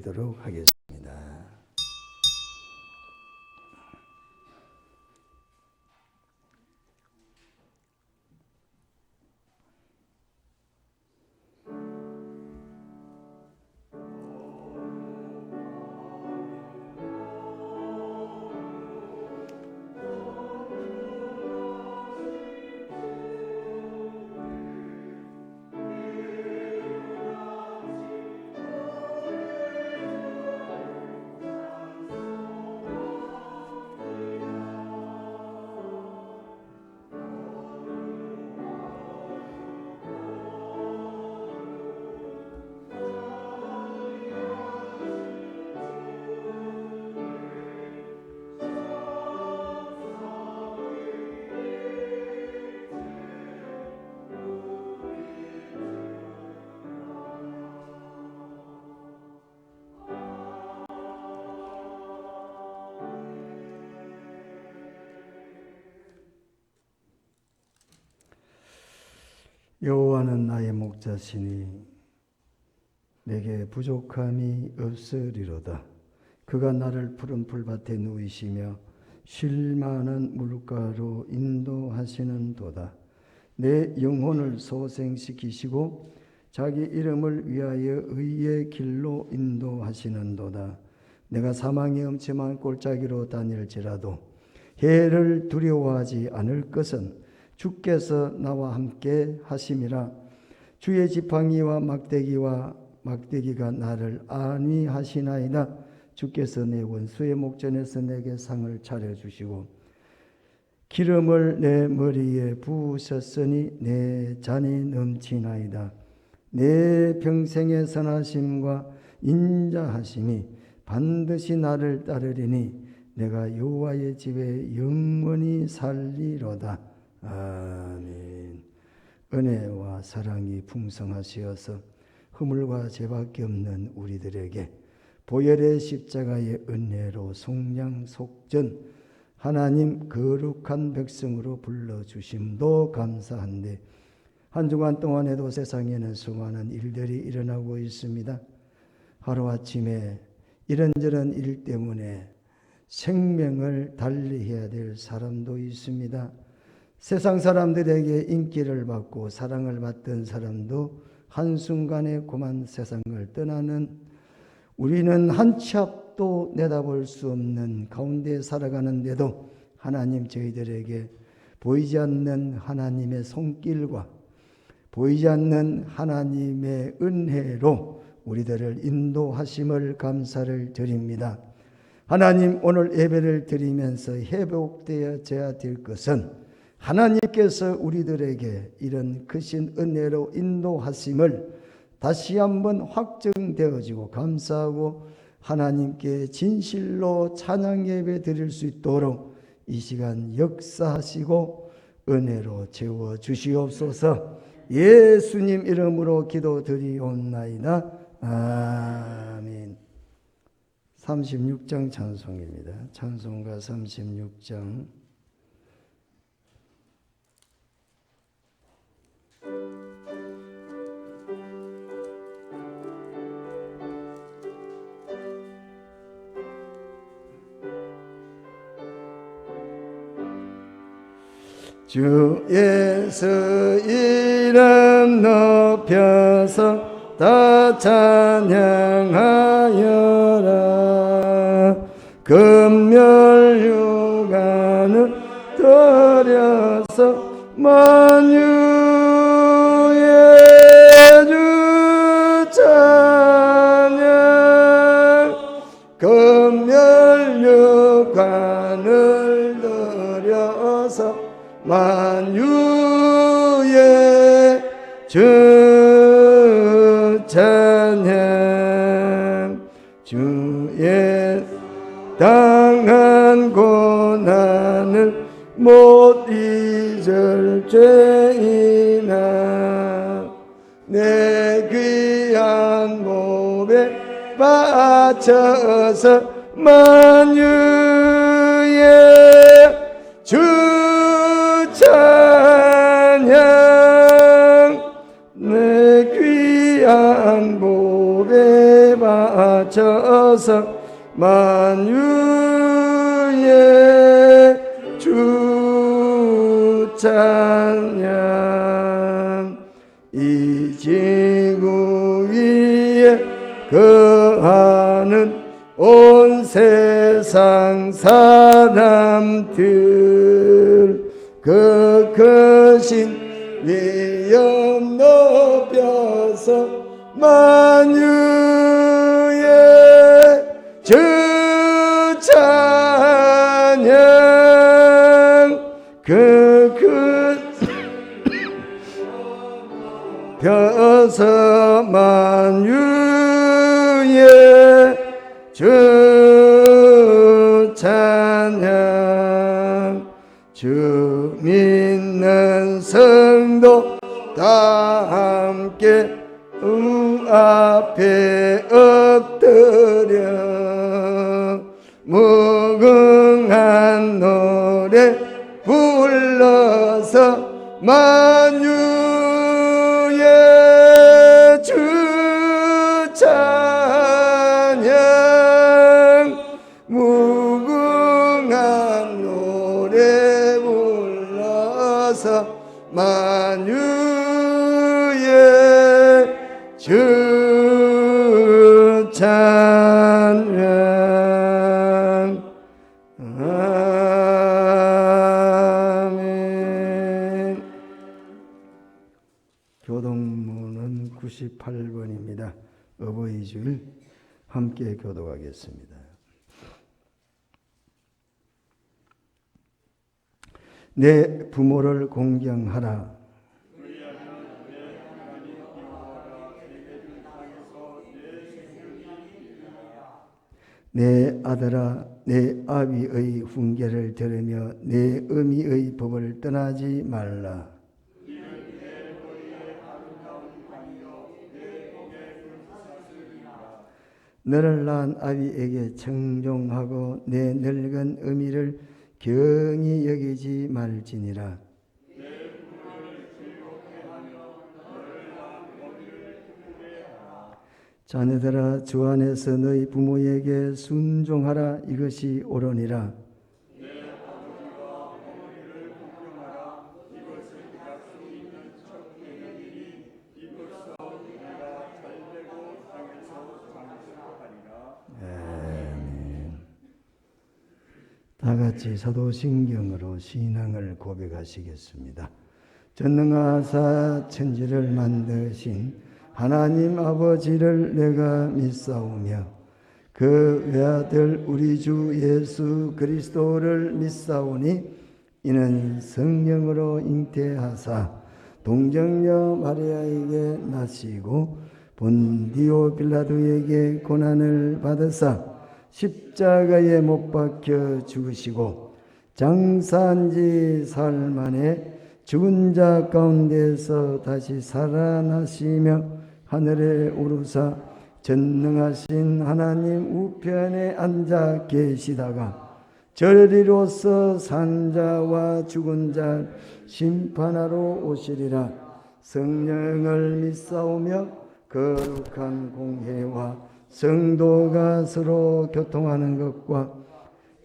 드리도록 하겠습니다. 여호와는 나의 목자시니 내게 부족함이 없으리로다. 그가 나를 푸른 풀밭에 누이시며 쉴 만한 물가로 인도하시는도다. 내 영혼을 소생시키시고 자기 이름을 위하여 의의 길로 인도하시는도다. 내가 사망의 엄침한 골짜기로 다닐지라도 해를 두려워하지 않을 것은 주께서 나와 함께 하심이라. 주의 지팡이와 막대기가 나를 안위하시나이다. 주께서 내 원수의 목전에서 내게 상을 차려주시고 기름을 내 머리에 부으셨으니 내 잔이 넘치나이다. 내 평생의 선하심과 인자하심이 반드시 나를 따르리니 내가 여호와의 집에 영원히 살리로다. 아멘. 은혜와 사랑이 풍성하시어서 허물과 죄밖에 없는 우리들에게 보혈의 십자가의 은혜로 속량속전 하나님 거룩한 백성으로 불러주심도 감사한데 한 주간 동안에도 세상에는 수많은 일들이 일어나고 있습니다. 하루아침에 이런저런 일 때문에 생명을 달리해야 될 사람도 있습니다. 세상 사람들에게 인기를 받고 사랑을 받던 사람도 한순간에 그만 세상을 떠나는, 우리는 한 치 앞도 내다볼 수 없는 가운데 살아가는데도 하나님 저희들에게 보이지 않는 하나님의 손길과 보이지 않는 하나님의 은혜로 우리들을 인도하심을 감사를 드립니다. 하나님, 오늘 예배를 드리면서 회복되어져야 될 것은 하나님께서 우리들에게 이런 크신 은혜로 인도하심을 다시 한번 확정되어지고 감사하고 하나님께 진실로 찬양 예배 드릴 수 있도록 이 시간 역사하시고 은혜로 채워주시옵소서. 예수님 이름으로 기도드리옵나이다. 아멘. 36장 찬송입니다. 찬송가 36장. 주 예수 이름 높여서 다 찬양하여라. 금멸 육안을 들여서 만유의 주 찬양. 금멸 육안을 들여서 만유의 주 찬양. 주의 당한 고난을 못 잊을 죄인아, 내 귀한 몸에 바쳐서 만유의 주 찬양. 내 귀한 몸에 바쳐서 바쳐서 만유의 주 찬양. 이 지구 위에 거하는 온 세상 사람들 그 크신 위엄 높여서 만유의 주 찬양. 펴서 만유의 주 찬양. 주 믿는 성도 다 함께 앞에 엎드려 무궁한 노래 불러서 만유의 주 찬양. 무궁한 노래 불러서 만유의 주 찬양. 아멘. 교동문은 98번입니다. 어버이 주일 함께 교도하겠습니다. 내 부모를 공경하라. 내 아들아, 내 아비의 훈계를 들으며 내 어미의 법을 떠나지 말라. 너를 낳은 아비에게 청종하고 내 늙은 어미를 경히 여기지 말지니라. 자녀들아, 주 안에서 너희 부모에게 순종하라. 이것이 옳으니라. 다 같이 사도신경으로 신앙을 고백하시겠습니다. 전능하사 천지를 만드신 하나님 아버지를 내가 믿사오며 그 외아들 우리 주 예수 그리스도를 믿사오니 이는 성령으로 잉태하사 동정녀 마리아에게 나시고 본디오 빌라도에게 고난을 받으사 십자가에 못 박혀 죽으시고 장사한 지 사흘 만에 죽은 자 가운데서 다시 살아나시며 하늘에 오르사 전능하신 하나님 우편에 앉아 계시다가 저리로서 산 자와 죽은 자 심판하러 오시리라. 성령을 믿사오며 거룩한 공회와 성도가 서로 교통하는 것과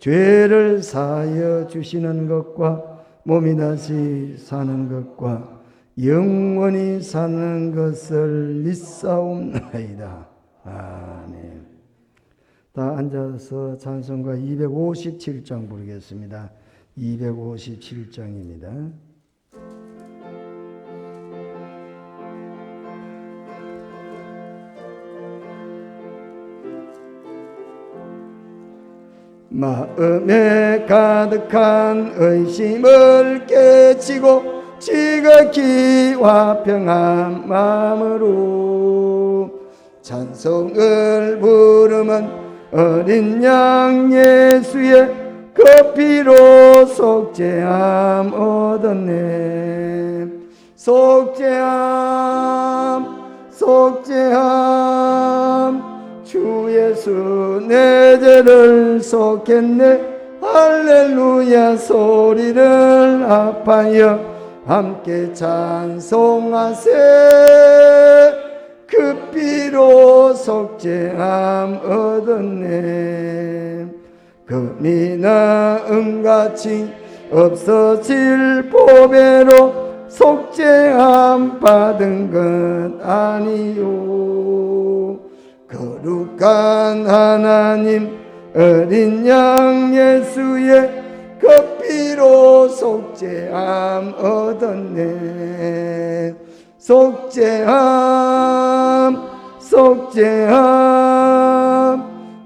죄를 사하여 주시는 것과 몸이 다시 사는 것과 영원히 사는 것을 믿사옵나이다. 아멘. 다 앉아서 찬송가 257장 부르겠습니다. 257장입니다. 마음에 가득한 의심을 깨치고 지극히 화평한 마음으로 찬송을 부르면 어린 양 예수의 그 피로 속죄함 얻었네. 속죄함 주 예수 내 죄를 속했네. 할렐루야 소리를 합하여 함께 찬송하세. 그 피로 속죄함 얻었네. 금이나 은같이 없어질 보배로 속죄함 받은 것 아니요. 거룩한 하나님 어린 양 예수의 그 피로 속죄함 얻었네. 속죄함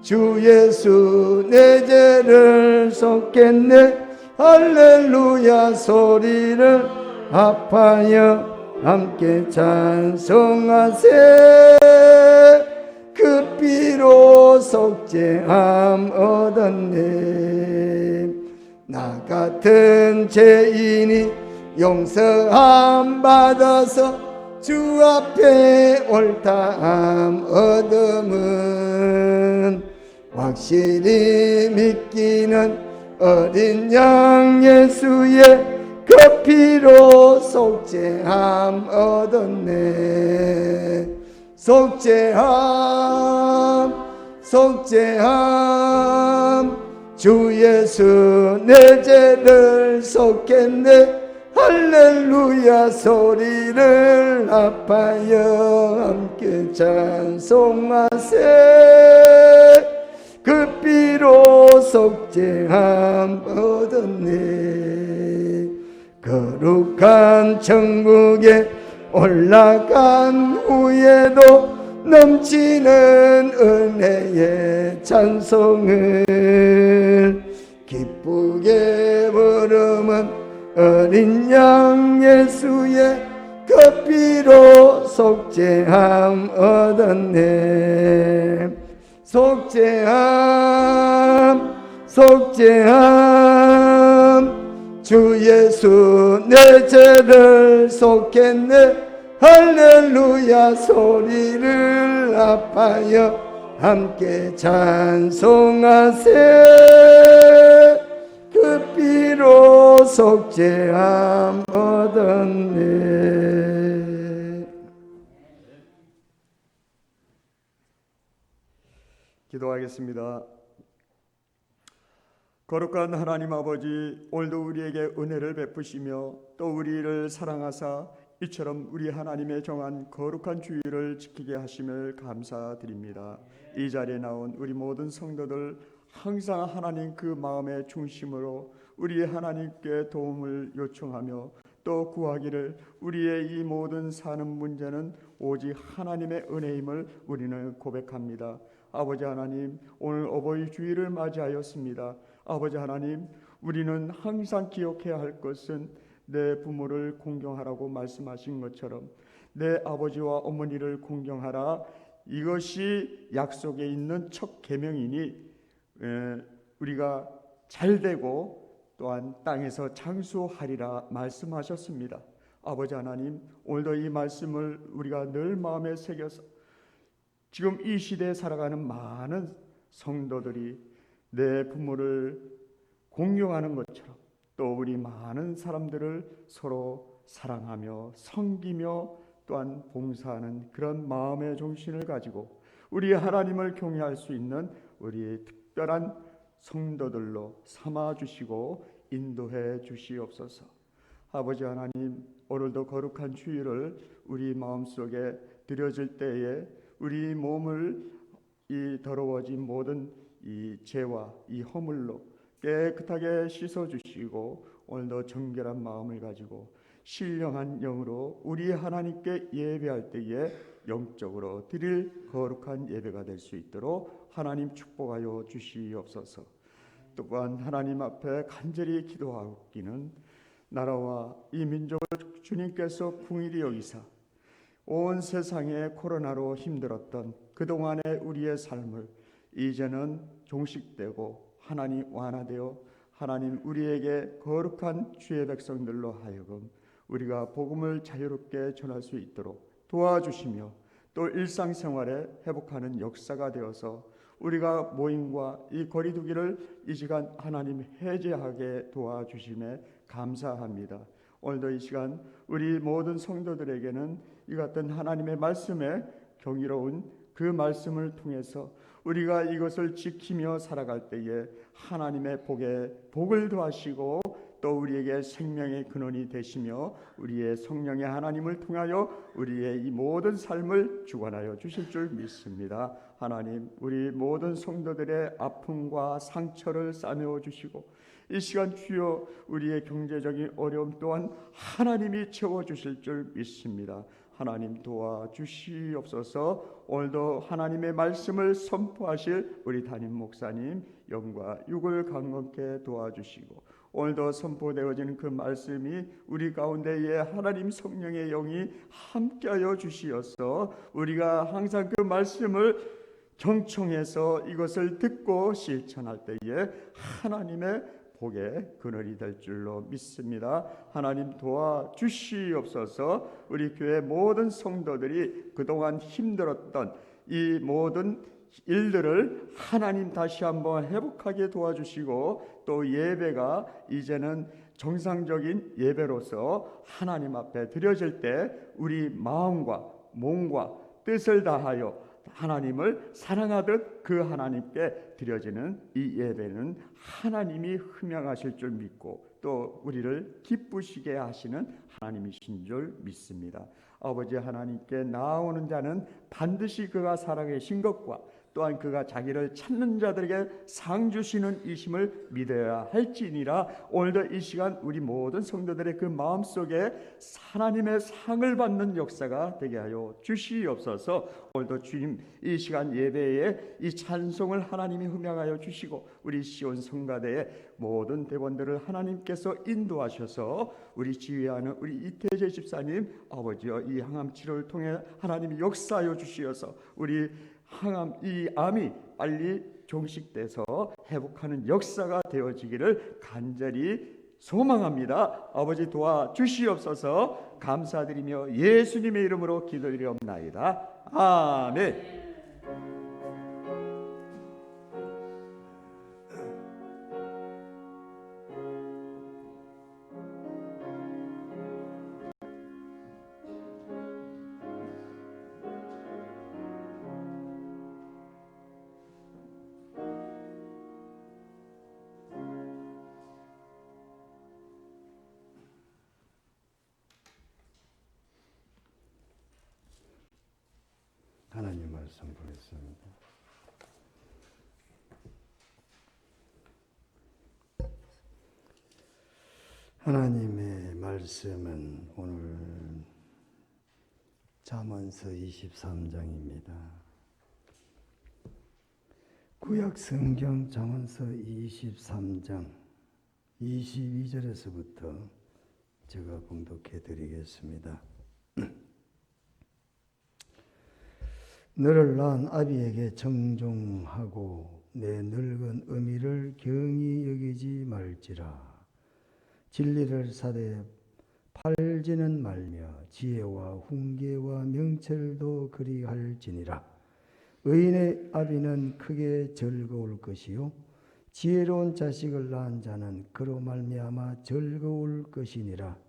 주 예수 내 죄를 속겠네. 할렐루야 소리를 합하여 함께 찬송하세. 그 피로 속죄함 얻었네. 나 같은 죄인이 용서함 받아서 주 앞에 옳다함 얻음은 확실히 믿기는 어린 양 예수의 그 피로 속죄함 얻었네. 속죄함 주 예수 내 죄를 속겠네. 할렐루야 소리를 합하여 함께 찬송하세. 그 피로 속죄함 얻었네. 거룩한 천국에 올라간 후에도 넘치는 은혜의 찬송을 기쁘게 부르면 어린 양 예수의 그 피로 속죄함 얻었네. 속죄함 주 예수 내 죄를 속했네. 할렐루야 소리를 합하여 함께 찬송하세. 그 피로 속죄함 얻었네. 기도하겠습니다. 거룩한 하나님 아버지, 오늘도 우리에게 은혜를 베푸시며 또 우리를 사랑하사 이처럼 우리 하나님의 정한 거룩한 주의를 지키게 하심을 감사드립니다. 이 자리에 나온 우리 모든 성도들 항상 하나님 그 마음의 중심으로 우리 하나님께 도움을 요청하며 또 구하기를 우리의 이 모든 사는 문제는 오직 하나님의 은혜임을 우리는 고백합니다. 아버지 하나님, 오늘 어버이 주일을 맞이하였습니다. 아버지 하나님, 우리는 항상 기억해야 할 것은 내 부모를 공경하라고 말씀하신 것처럼 내 아버지와 어머니를 공경하라, 이것이 약속에 있는 첫 계명이니 우리가 잘되고 또한 땅에서 장수하리라 말씀하셨습니다. 아버지 하나님, 오늘도 이 말씀을 우리가 늘 마음에 새겨서 지금 이 시대에 살아가는 많은 성도들이 내 부모를 공경하는 것처럼 또 우리 많은 사람들을 서로 사랑하며 섬기며 또한 봉사하는 그런 마음의 정신을 가지고 우리 하나님을 경외할 수 있는 우리 특별한 성도들로 삼아주시고 인도해 주시옵소서. 아버지 하나님, 오늘도 거룩한 주일을 우리 마음속에 드려질 때에 우리 몸을 이 더러워진 모든 이 죄와 이 허물로 깨끗하게 씻어주시고 오늘도 정결한 마음을 가지고 신령한 영으로 우리 하나님께 예배할 때에 영적으로 드릴 거룩한 예배가 될 수 있도록 하나님 축복하여 주시옵소서. 또한 하나님 앞에 간절히 기도하기는 나라와 이 민족을 주님께서 긍휼히 여기사 온 세상에 코로나로 힘들었던 그동안의 우리의 삶을 이제는 종식되고 하나님 완화되어 하나님 우리에게 거룩한 주의 백성들로 하여금 우리가 복음을 자유롭게 전할 수 있도록 도와주시며 또 일상생활에 회복하는 역사가 되어서 우리가 모임과 이 거리두기를 이 시간 하나님 해제하게 도와주심에 감사합니다. 오늘도 이 시간 우리 모든 성도들에게는 이 같은 하나님의 말씀에 경이로운 그 말씀을 통해서 우리가 이것을 지키며 살아갈 때에 하나님의 복을 더하시고 또 우리에게 생명의 근원이 되시며 우리의 성령의 하나님을 통하여 우리의 이 모든 삶을 주관하여 주실 줄 믿습니다. 하나님, 우리 모든 성도들의 아픔과 상처를 싸매어 주시고 이 시간 주여 우리의 경제적인 어려움 또한 하나님이 채워주실 줄 믿습니다. 하나님 도와주시옵소서. 오늘도 하나님의 말씀을 선포하실 우리 담임 목사님 영과 육을 강건케 도와주시고 오늘도 선포되어지는 그 말씀이 우리 가운데에 하나님 성령의 영이 함께하여 주시어서 우리가 항상 그 말씀을 경청해서 이것을 듣고 실천할 때에 하나님의 복의 근원이 될 줄로 믿습니다. 하나님 도와주시옵소서. 우리 교회 모든 성도들이 그동안 힘들었던 이 모든 일들을 하나님 다시 한번 회복하게 도와주시고 또 예배가 이제는 정상적인 예배로서 하나님 앞에 드려질 때 우리 마음과 몸과 뜻을 다하여 하나님을 사랑하듯 그 하나님께 드려지는 이 예배는 하나님이 흠양하실 줄 믿고 또 우리를 기쁘시게 하시는 하나님이신 줄 믿습니다. 아버지 하나님께 나아오는 자는 반드시 그가 살아계신 것과 또한 그가 자기를 찾는 자들에게 상 주시는 이심을 믿어야 할지니라. 오늘도 이 시간 우리 모든 성도들의 그 마음속에 하나님의 상을 받는 역사가 되게 하여 주시옵소서. 오늘도 주님 이 시간 예배에 이 찬송을 하나님이 흠양하여 주시고 우리 시온 성가대의 모든 대원들을 하나님께서 인도하셔서 우리 지휘하는 우리 이태재 집사님 아버지여 이 항암 치료를 통해 하나님이 역사하여 주시어서 우리 항암 이 암이 빨리 종식돼서 회복하는 역사가 되어지기를 간절히 소망합니다. 아버지 도와주시옵소서. 감사드리며 예수님의 이름으로 기도드리옵나이다. 아멘. 하나님 말씀 보겠습니다. 하나님의 말씀은 오늘 잠언서 23장입니다. 구약 성경 잠언서 23장 22절에서부터 제가 봉독해 드리겠습니다. 너를 낳은 아비에게 정종하고 내 늙은 어미를 경히 여기지 말지라. 진리를 사되 팔지는 말며 지혜와 훈계와 명철도 그리할지니라. 의인의 아비는 크게 즐거울 것이요 지혜로운 자식을 낳은 자는 그로 말미암아 즐거울 것이니라.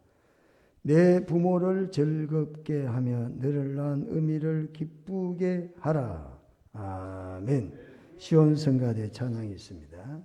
내 부모를 즐겁게 하며 너를 낳은 어미를 기쁘게 하라. 아멘. 시온 성가대 찬양이 있습니다.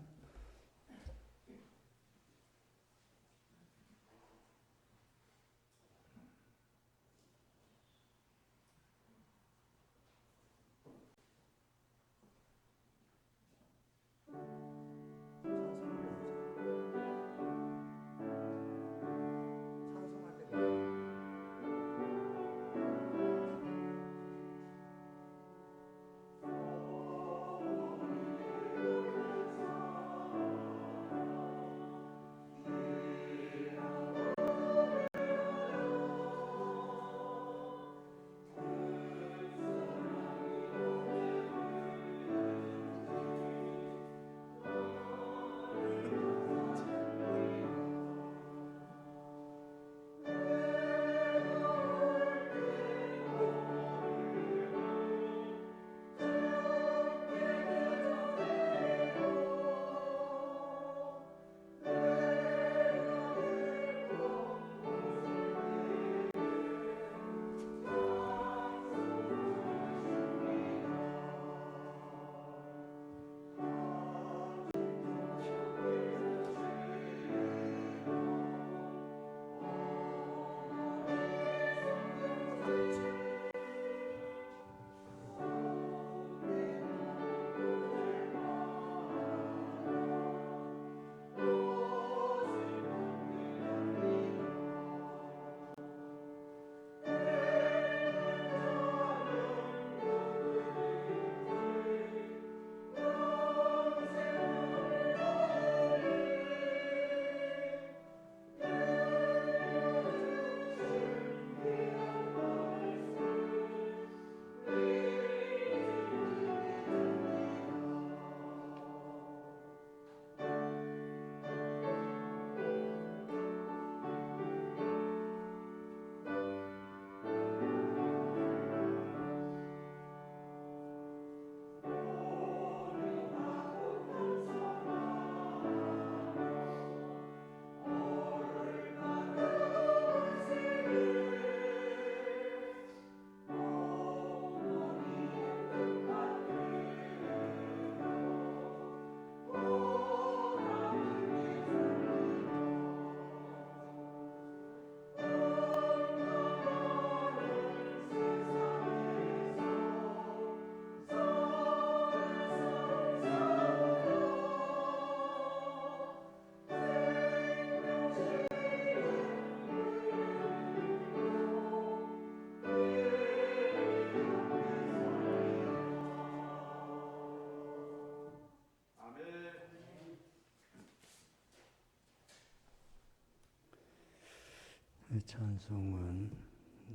찬송은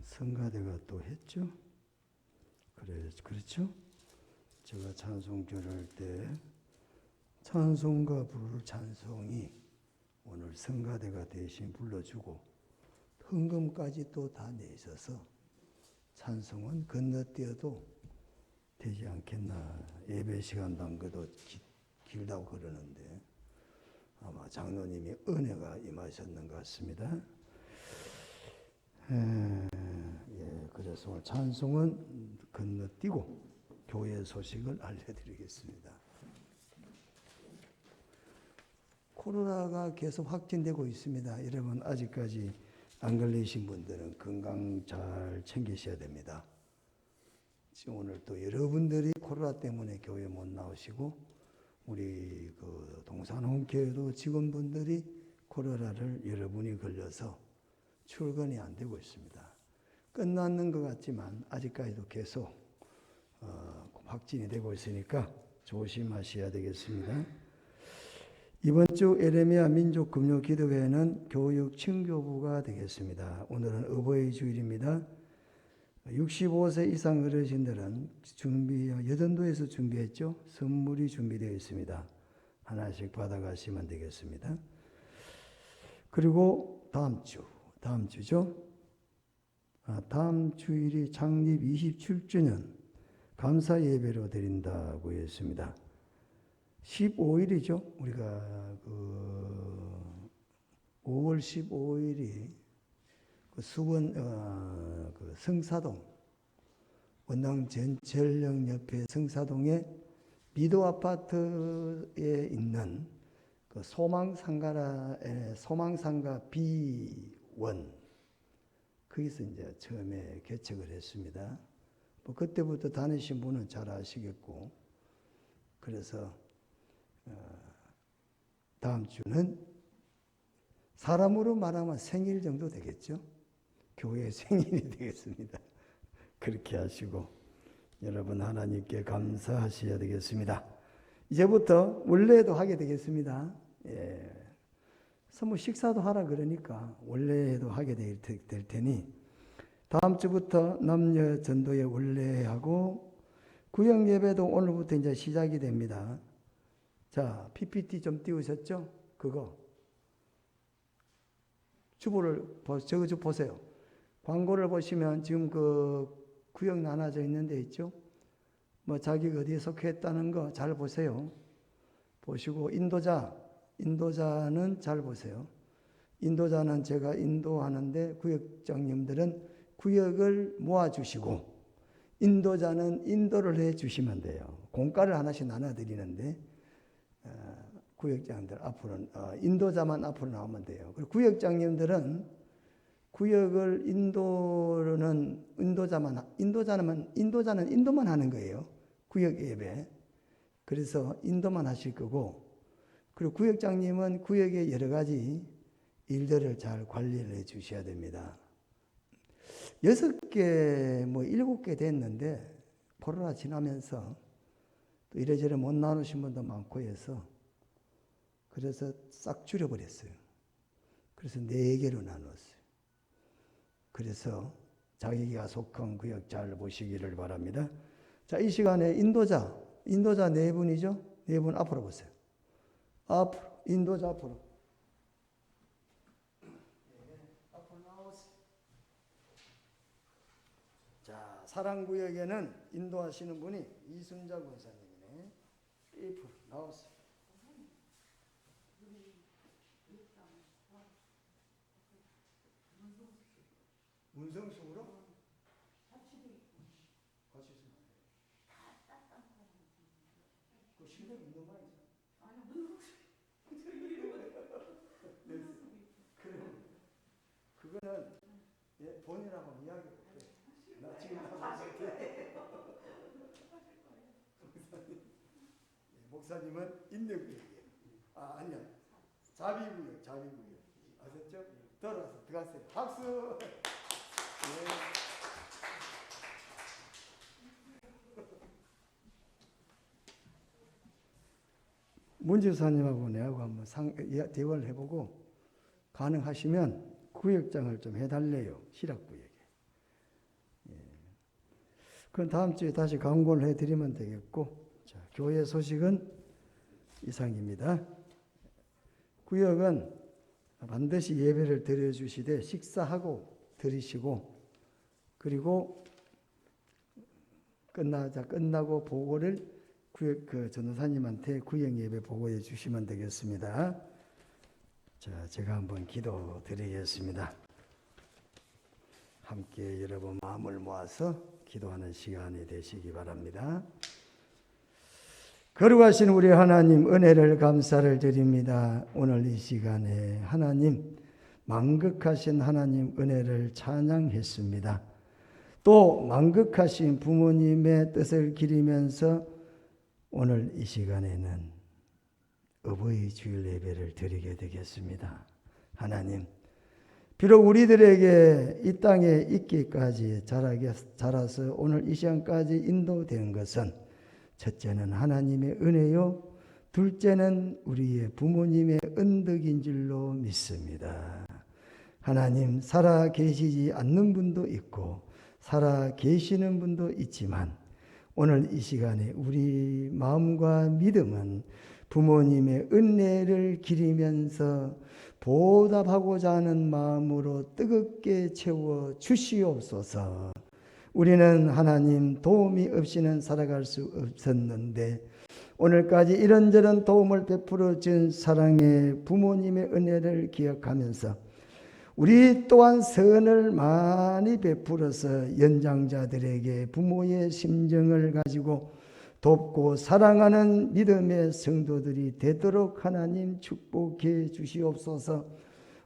성가대가 또 했죠? 그렇죠? 제가 찬송 교를 때 찬송가 부를 찬송이 오늘 성가대가 대신 불러주고 헌금까지 또 다 내셔서 찬송은 건너뛰어도 되지 않겠나. 예배 시간당 그도 길다고 그러는데 아마 장로님이 은혜가 임하셨는 것 같습니다. 그래서 오늘 찬송은 건너뛰고 교회 소식을 알려드리겠습니다. 코로나가 계속 확진되고 있습니다. 여러분 아직까지 안 걸리신 분들은 건강 잘 챙기셔야 됩니다. 지금 오늘 또 여러분들이 코로나 때문에 교회 못 나오시고 우리 그 동산홈교회도 직원분들이 코로나를 여러분이 걸려서 출근이 안 되고 있습니다. 끝났는 것 같지만 아직까지도 계속 확진이 되고 있으니까 조심하셔야 되겠습니다. 이번 주 에레미야 민족금요기도회는 교육 친교부가 되겠습니다. 오늘은 어버이 주일입니다. 65세 이상 어르신들은 여전도에서 준비했죠. 선물이 준비되어 있습니다. 하나씩 받아가시면 되겠습니다. 그리고 다음 주죠. 다음 주일이 창립 27주년 감사 예배로 드린다고 했습니다. 15일이죠. 우리가 5월 15일이 수원 성사동 원당 전철역 옆에 성사동에 미도 아파트에 있는 그 소망상가 B1 거기서 이제 처음에 개척을 했습니다. 뭐 그때부터 다니신 분은 잘 아시겠고, 그래서 다음 주는 사람으로 말하면 생일 정도 되겠죠. 교회 생일이 되겠습니다. 그렇게 하시고 여러분 하나님께 감사하셔야 되겠습니다. 이제부터 원래도 하게 되겠습니다. 뭐 식사도 하라 그러니까 원래도 하게 될 테니 다음 주부터 남녀 전도회 원래하고 구역 예배도 오늘부터 이제 시작이 됩니다. 자, PPT 좀 띄우셨죠? 그거 주보를 저거 좀 보세요. 광고를 보시면 지금 그 구역 나눠져 있는 데 있죠? 뭐 자기가 어디에 속했다는 거 잘 보세요. 보시고 인도자는 잘 보세요. 인도자는 제가 인도하는데 구역장님들은 구역을 모아주시고 인도자는 인도를 해주시면 돼요. 공과를 하나씩 나눠드리는데 구역장들 앞으로 인도자만 앞으로 나오면 돼요. 그리고 구역장님들은 구역을 인도자는 인도만 하는 거예요. 구역 예배. 그래서 인도만 하실 거고, 그리고 구역장님은 구역의 여러 가지 일들을 잘 관리를 해 주셔야 됩니다. 6개, 7개 됐는데 코로나 지나면서 또 이래저래 못 나누신 분도 많고 해서 그래서 싹 줄여버렸어요. 그래서 4개로 나눴어요. 그래서 자기가 속한 구역 잘 보시기를 바랍니다. 자, 이 시간에 인도자 4분이죠? 4분 앞으로 보세요. 앞으로, 인도자 앞으로. 앞으로 나오세요. 자, 사랑구역에는 인도하시는 분이 이순자 권사님이네. 1% 나오세요. 문성숙으로? 같이 있으면 그 실력 있는 말이죠. 아니, 그거는 본인하고 이야기 못해. 나 지금 목사님은 인내구역이에요. 아니야. 자비구역. 아셨죠? 들어가세요. 박수! 문지사님하고 내하고 한번 대화를 해보고 가능하시면 구역장을 좀 해달래요. 시락구역에. 예. 그건 다음 주에 다시 광고를 해드리면 되겠고, 자, 교회 소식은 이상입니다. 구역은 반드시 예배를 드려주시되 식사하고 드리시고, 그리고 끝나고 보고를 구역 전도사님한테 구역 예배 보고해 주시면 되겠습니다. 자, 제가 한번 기도 드리겠습니다. 함께 여러분 마음을 모아서 기도하는 시간이 되시기 바랍니다. 거룩하신 우리 하나님, 은혜를 감사를 드립니다. 오늘 이 시간에 하나님, 만극하신 하나님 은혜를 찬양했습니다. 또 만극하신 부모님의 뜻을 기리면서 오늘 이 시간에는 어버이 주일 예배를 드리게 되겠습니다. 하나님, 비록 우리들에게 이 땅에 있기까지 자라서 오늘 이 시간까지 인도된 것은 첫째는 하나님의 은혜요, 둘째는 우리의 부모님의 은덕인 줄로 믿습니다. 하나님, 살아 계시지 않는 분도 있고 살아 계시는 분도 있지만 오늘 이 시간에 우리 마음과 믿음은 부모님의 은혜를 기리면서 보답하고자 하는 마음으로 뜨겁게 채워 주시옵소서. 우리는 하나님 도움이 없이는 살아갈 수 없었는데 오늘까지 이런저런 도움을 베풀어 준 사랑의 부모님의 은혜를 기억하면서 우리 또한 선을 많이 베풀어서 연장자들에게 부모의 심정을 가지고 돕고 사랑하는 믿음의 성도들이 되도록 하나님 축복해 주시옵소서.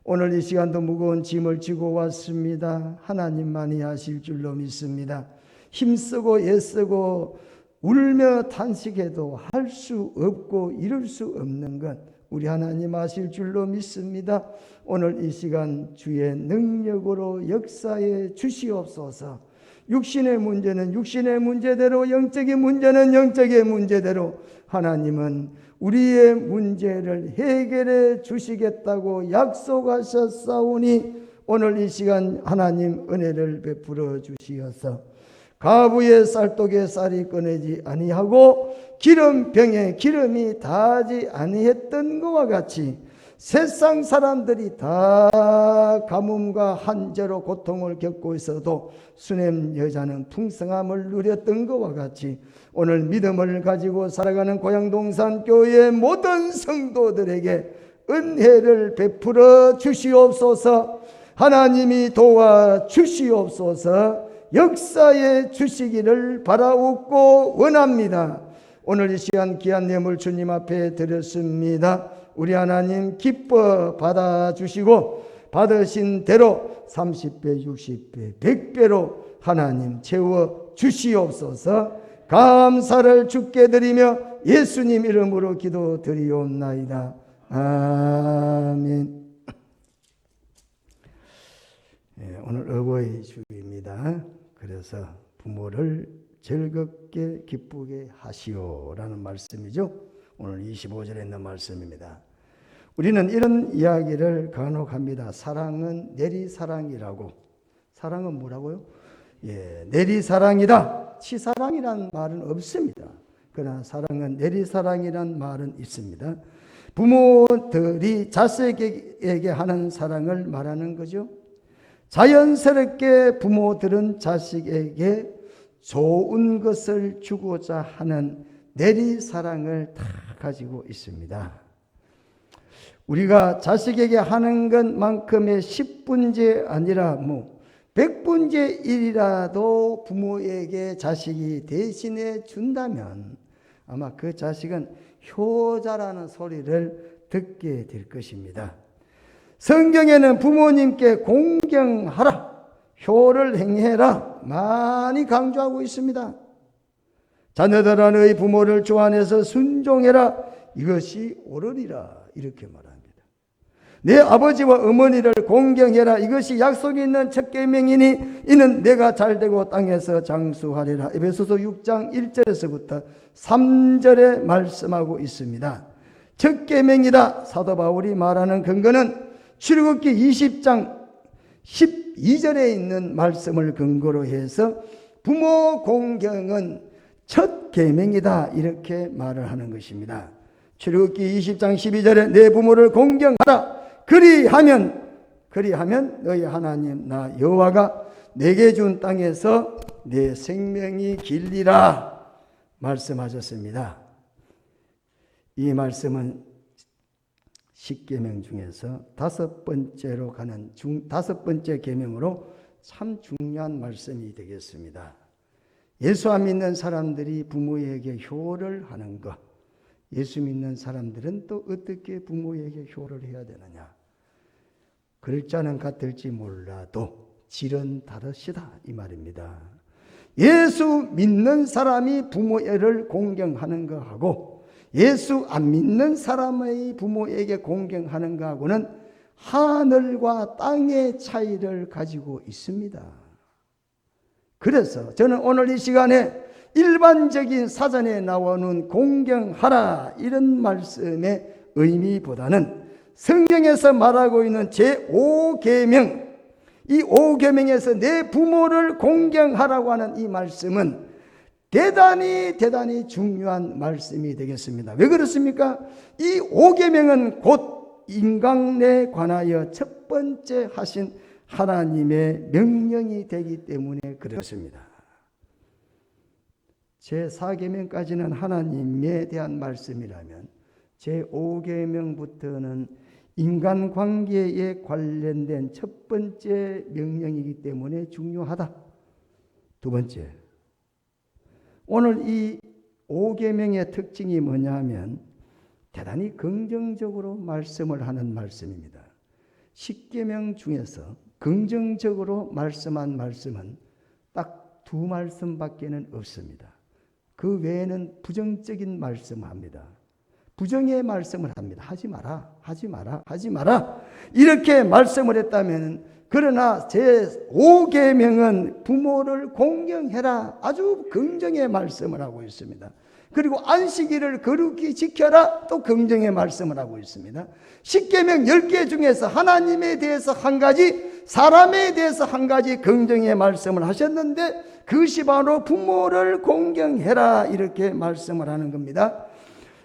오늘 이 시간도 무거운 짐을 지고 왔습니다. 하나님만이 하실 줄로 믿습니다. 힘쓰고 애쓰고 울며 탄식해도 할 수 없고 이룰 수 없는 것 우리 하나님 아실 줄로 믿습니다. 오늘 이 시간 주의 능력으로 역사해 주시옵소서. 육신의 문제는 육신의 문제대로, 영적인 문제는 영적의 문제대로 하나님은 우리의 문제를 해결해 주시겠다고 약속하셨사오니 오늘 이 시간 하나님 은혜를 베풀어 주시어서 가부의 쌀독에 쌀이 꺼내지 아니하고 기름병에 기름이 닿지 아니했던 것과 같이 세상 사람들이 다 가뭄과 한재로 고통을 겪고 있어도 수넴 여자는 풍성함을 누렸던 것과 같이 오늘 믿음을 가지고 살아가는 고향동산교회의 모든 성도들에게 은혜를 베풀어 주시옵소서. 하나님이 도와 주시옵소서. 역사에 주시기를 바라옵고 원합니다. 오늘 이 시간 귀한 예물 주님 앞에 드렸습니다. 우리 하나님 기뻐 받아주시고 받으신 대로 30배, 60배, 100배로 하나님 채워 주시옵소서. 감사를 주께 드리며 예수님 이름으로 기도드리옵나이다. 아멘. 오늘 어버이 주일입니다. 그래서 부모를 즐겁게 기쁘게 하시오라는 말씀이죠. 오늘 25절에 있는 말씀입니다. 우리는 이런 이야기를 간혹 합니다. 사랑은 내리사랑이라고. 사랑은 뭐라고요? 내리사랑이다. 치사랑이란 말은 없습니다. 그러나 사랑은 내리사랑이란 말은 있습니다. 부모들이 자식에게 하는 사랑을 말하는 거죠. 자연스럽게 부모들은 자식에게 좋은 것을 주고자 하는 내리사랑을 다 가지고 있습니다. 우리가 자식에게 하는 것만큼의 10분째 아니라 100분째 1이라도 부모에게 자식이 대신해 준다면 아마 그 자식은 효자라는 소리를 듣게 될 것입니다. 성경에는 부모님께 공경하라, 효를 행해라 많이 강조하고 있습니다. 자녀들아 너희 부모를 주 안에서 순종해라 이것이 옳으리라 이렇게 말합니다. 내 아버지와 어머니를 공경해라 이것이 약속이 있는 첫 계명이니 이는 내가 잘되고 땅에서 장수하리라. 에베소서 6장 1절에서부터 3절에 말씀하고 있습니다. 첫 계명이다. 사도 바울이 말하는 근거는 출애굽기 20장 12절에 있는 말씀을 근거로 해서 부모 공경은 첫 계명이다 이렇게 말을 하는 것입니다. 출애굽기 20장 12절에 내 부모를 공경하라. 그리하면 너희 하나님 나 여호와가 내게 준 땅에서 내 생명이 길리라 말씀하셨습니다. 이 말씀은 10계명 중에서 다섯 번째 계명으로 참 중요한 말씀이 되겠습니다. 예수 안 믿는 사람들이 부모에게 효를 하는 것, 예수 믿는 사람들은 또 어떻게 부모에게 효를 해야 되느냐? 글자는 같을지 몰라도 질은 다르시다 이 말입니다. 예수 믿는 사람이 부모를 공경하는 것하고 예수 안 믿는 사람의 부모에게 공경하는 것하고는 하늘과 땅의 차이를 가지고 있습니다. 그래서 저는 오늘 이 시간에 일반적인 사전에 나오는 공경하라 이런 말씀의 의미보다는 성경에서 말하고 있는 제5계명, 이 5계명에서 내 부모를 공경하라고 하는 이 말씀은 대단히 중요한 말씀이 되겠습니다. 왜 그렇습니까? 이 5계명은 곧 인간에 관하여 첫 번째 하신 하나님의 명령이 되기 때문에 그렇습니다. 제4계명까지는 하나님에 대한 말씀이라면 제5계명부터는 인간관계에 관련된 첫 번째 명령이기 때문에 중요하다. 두 번째, 오늘 이 5계명의 특징이 뭐냐면 대단히 긍정적으로 말씀을 하는 말씀입니다. 10계명 중에서 긍정적으로 말씀한 말씀은 딱 두 말씀밖에는 없습니다. 그 외에는 부정적인 말씀을 합니다. 부정의 말씀을 합니다. 하지 마라. 이렇게 말씀을 했다면, 그러나 제5계명은 부모를 공경해라. 아주 긍정의 말씀을 하고 있습니다. 그리고 안식일을 거룩히 지켜라. 또 긍정의 말씀을 하고 있습니다. 10계명 10개 중에서 하나님에 대해서 한 가지, 사람에 대해서 한 가지 긍정의 말씀을 하셨는데 그것이 바로 부모를 공경해라 이렇게 말씀을 하는 겁니다.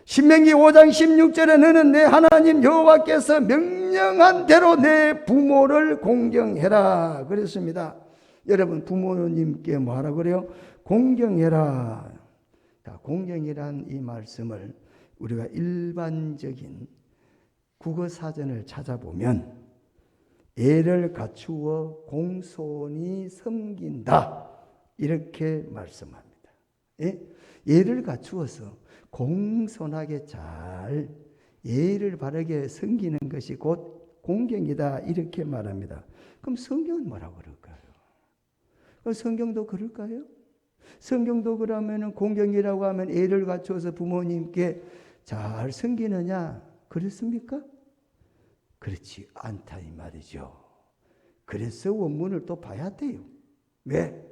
신명기 5장 16절에 너는 내 하나님 여호와께서 명령한 대로 내 부모를 공경해라 그랬습니다. 여러분 부모님께 뭐하라 그래요? 공경해라. 공경이란 이 말씀을 우리가 일반적인 국어사전을 찾아보면 애를 갖추어 공손히 섬긴다 이렇게 말씀합니다. 애를 갖추어서 공손하게 잘 예의를 바르게 섬기는 것이 곧 공경이다 이렇게 말합니다. 그럼 성경은 뭐라고 그럴까요? 성경도 그럴까요? 성경도 그러면 공경이라고 하면 애를 갖추어서 부모님께 잘 섬기느냐 그렇습니까? 그렇지 않다 이 말이죠. 그래서 원문을 또 봐야 돼요. 왜?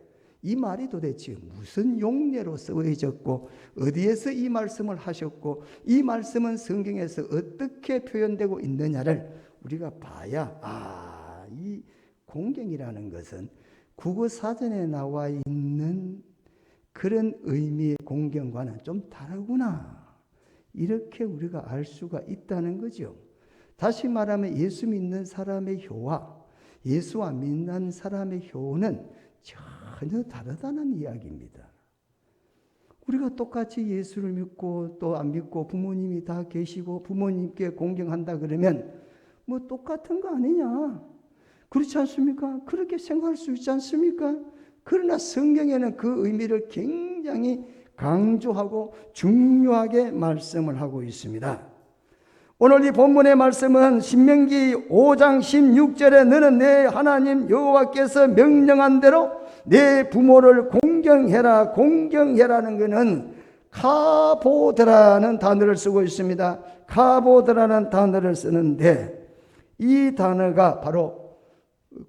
이 말이 도대체 무슨 용례로 쓰여졌고 어디에서 이 말씀을 하셨고 이 말씀은 성경에서 어떻게 표현되고 있느냐를 우리가 봐야 이 공경이라는 것은 국어사전에 나와 있는 그런 의미의 공경과는 좀 다르구나 이렇게 우리가 알 수가 있다는 거죠. 다시 말하면 예수 믿는 사람의 효와 예수 안 믿는 사람의 효는 전혀 다르다는 이야기입니다. 우리가 똑같이 예수를 믿고 또 안 믿고 부모님이 다 계시고 부모님께 공경한다 그러면 뭐 똑같은 거 아니냐? 그렇지 않습니까? 그렇게 생각할 수 있지 않습니까? 그러나 성경에는 그 의미를 굉장히 강조하고 중요하게 말씀을 하고 있습니다. 오늘 이 본문의 말씀은 신명기 5장 16절에 너는 내 하나님 여호와께서 명령한 대로 내 부모를 공경해라. 공경해라는 것은 카보드라는 단어를 쓰고 있습니다. 카보드라는 단어를 쓰는데 이 단어가 바로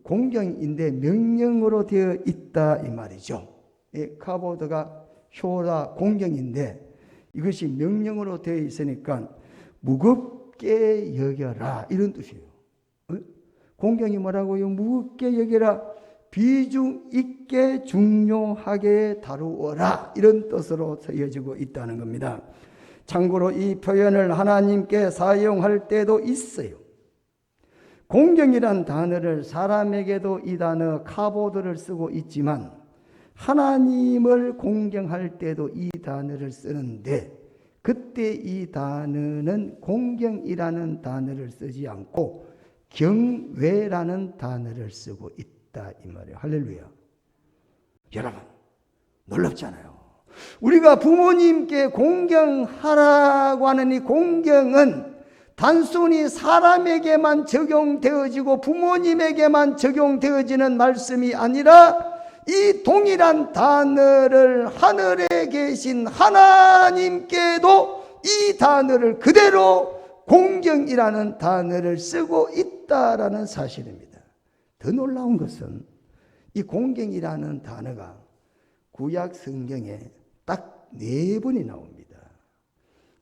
공경인데 명령으로 되어 있다 이 말이죠. 카보드가 효라 공경인데 이것이 명령으로 되어 있으니까 무겁게 여겨라 이런 뜻이에요. 공경이 뭐라고요? 무겁게 여기라, 비중 있게 중요하게 다루어라, 이런 뜻으로 쓰여지고 있다는 겁니다. 참고로 이 표현을 하나님께 사용할 때도 있어요. 공경이란 단어를 사람에게도 이 단어 카보드를 쓰고 있지만 하나님을 공경할 때도 이 단어를 쓰는데, 그때 이 단어는 공경이라는 단어를 쓰지 않고 경외라는 단어를 쓰고 있다, 이 말이에요. 할렐루야. 여러분, 놀랍잖아요. 우리가 부모님께 공경하라고 하는 이 공경은 단순히 사람에게만 적용되어지고 부모님에게만 적용되어지는 말씀이 아니라 이 동일한 단어를 하늘에 계신 하나님께도 이 단어를 그대로 공경이라는 단어를 쓰고 있다라는 사실입니다. 더 놀라운 것은 이 공경이라는 단어가 구약 성경에 딱 4번이 나옵니다.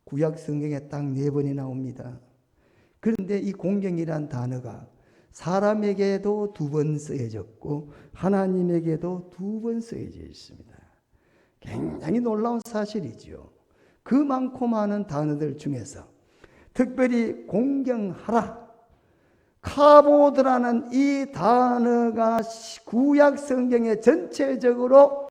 구약 성경에 딱 4번이 나옵니다. 그런데 이 공경이란 단어가 사람에게도 2번 쓰여졌고 하나님에게도 2번 쓰여져 있습니다. 굉장히 놀라운 사실이죠. 그 많고 많은 단어들 중에서 특별히 공경하라, 카보드라는 이 단어가 구약 성경에 전체적으로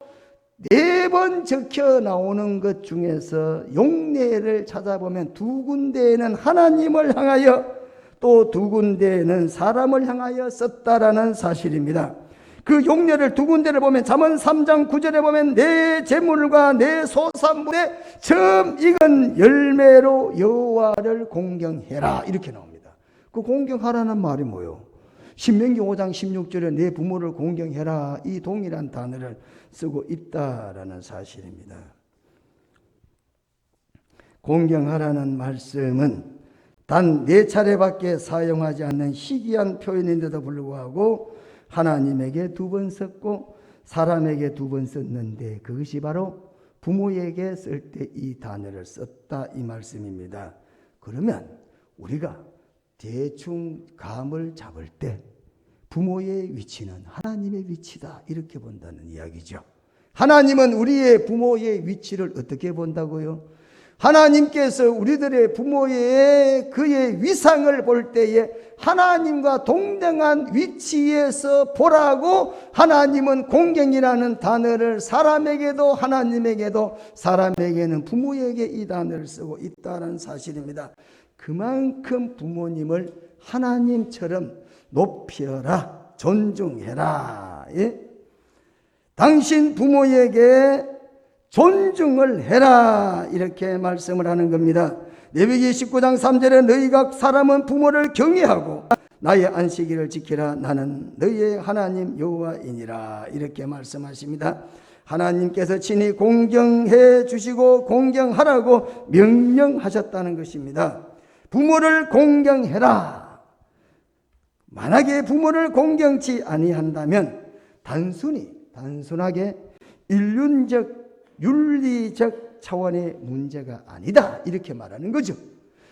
4번 적혀 나오는 것 중에서 용례를 찾아보면 2군데에는 하나님을 향하여 또 2군데에는 사람을 향하여 썼다라는 사실입니다. 그 용례를 2군데를 보면 잠언 3장 9절에 보면 내 재물과 내 소산물에 처음 익은 열매로 여호와를 공경해라, 이렇게 나옵니다. 그 공경하라는 말이 뭐예요? 신명기 5장 16절에 내 부모를 공경해라, 이 동일한 단어를 쓰고 있다라는 사실입니다. 공경하라는 말씀은 단 4차례밖에 사용하지 않는 희귀한 표현인데도 불구하고 하나님에게 2번 썼고 사람에게 2번 썼는데, 그것이 바로 부모에게 쓸 때 이 단어를 썼다, 이 말씀입니다. 그러면 우리가 대충 감을 잡을 때 부모의 위치는 하나님의 위치다, 이렇게 본다는 이야기죠. 하나님은 우리의 부모의 위치를 어떻게 본다고요? 하나님께서 우리들의 부모의 그의 위상을 볼 때에 하나님과 동등한 위치에서 보라고 하나님은 공경이라는 단어를 사람에게도 하나님에게도 사람에게는 부모에게 이 단어를 쓰고 있다는 사실입니다. 그만큼 부모님을 하나님처럼 높여라, 존중해라. 예? 당신 부모에게 존중을 해라, 이렇게 말씀을 하는 겁니다. 레위기 19장 3절에 너희가 사람은 부모를 경외하고 나의 안식일을 지키라, 나는 너희의 하나님 여호와이니라, 이렇게 말씀하십니다. 하나님께서 친히 공경해 주시고 공경하라고 명령하셨다는 것입니다. 부모를 공경해라. 만약에 부모를 공경치 아니한다면 단순하게 인륜적 윤리적 차원의 문제가 아니다, 이렇게 말하는 거죠.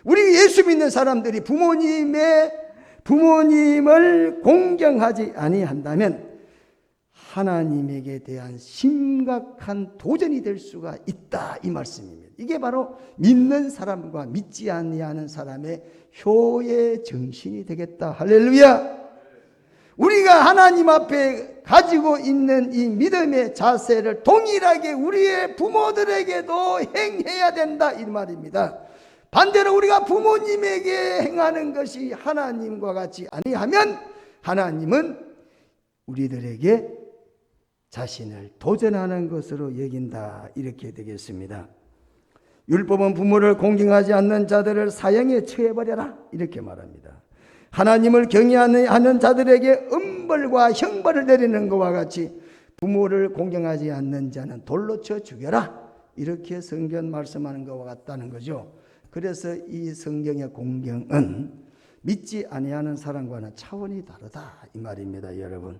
우리 예수 믿는 사람들이 부모님을 공경하지 아니한다면 하나님에게 대한 심각한 도전이 될 수가 있다, 이 말씀입니다. 이게 바로 믿는 사람과 믿지 아니하는 사람의 효의 정신이 되겠다. 할렐루야. 우리가 하나님 앞에 가지고 있는 이 믿음의 자세를 동일하게 우리의 부모들에게도 행해야 된다, 이 말입니다. 반대로 우리가 부모님에게 행하는 것이 하나님과 같이 아니하면 하나님은 우리들에게 자신을 도전하는 것으로 여긴다, 이렇게 되겠습니다. 율법은 부모를 공경하지 않는 자들을 사형에 처해버려라, 이렇게 말합니다. 하나님을 경외하는 자들에게 음벌과 형벌을 내리는 것과 같이 부모를 공경하지 않는 자는 돌로 쳐 죽여라, 이렇게 성경 말씀하는 것과 같다는 거죠. 그래서 이 성경의 공경은 믿지 아니하는 사람과는 차원이 다르다, 이 말입니다. 여러분,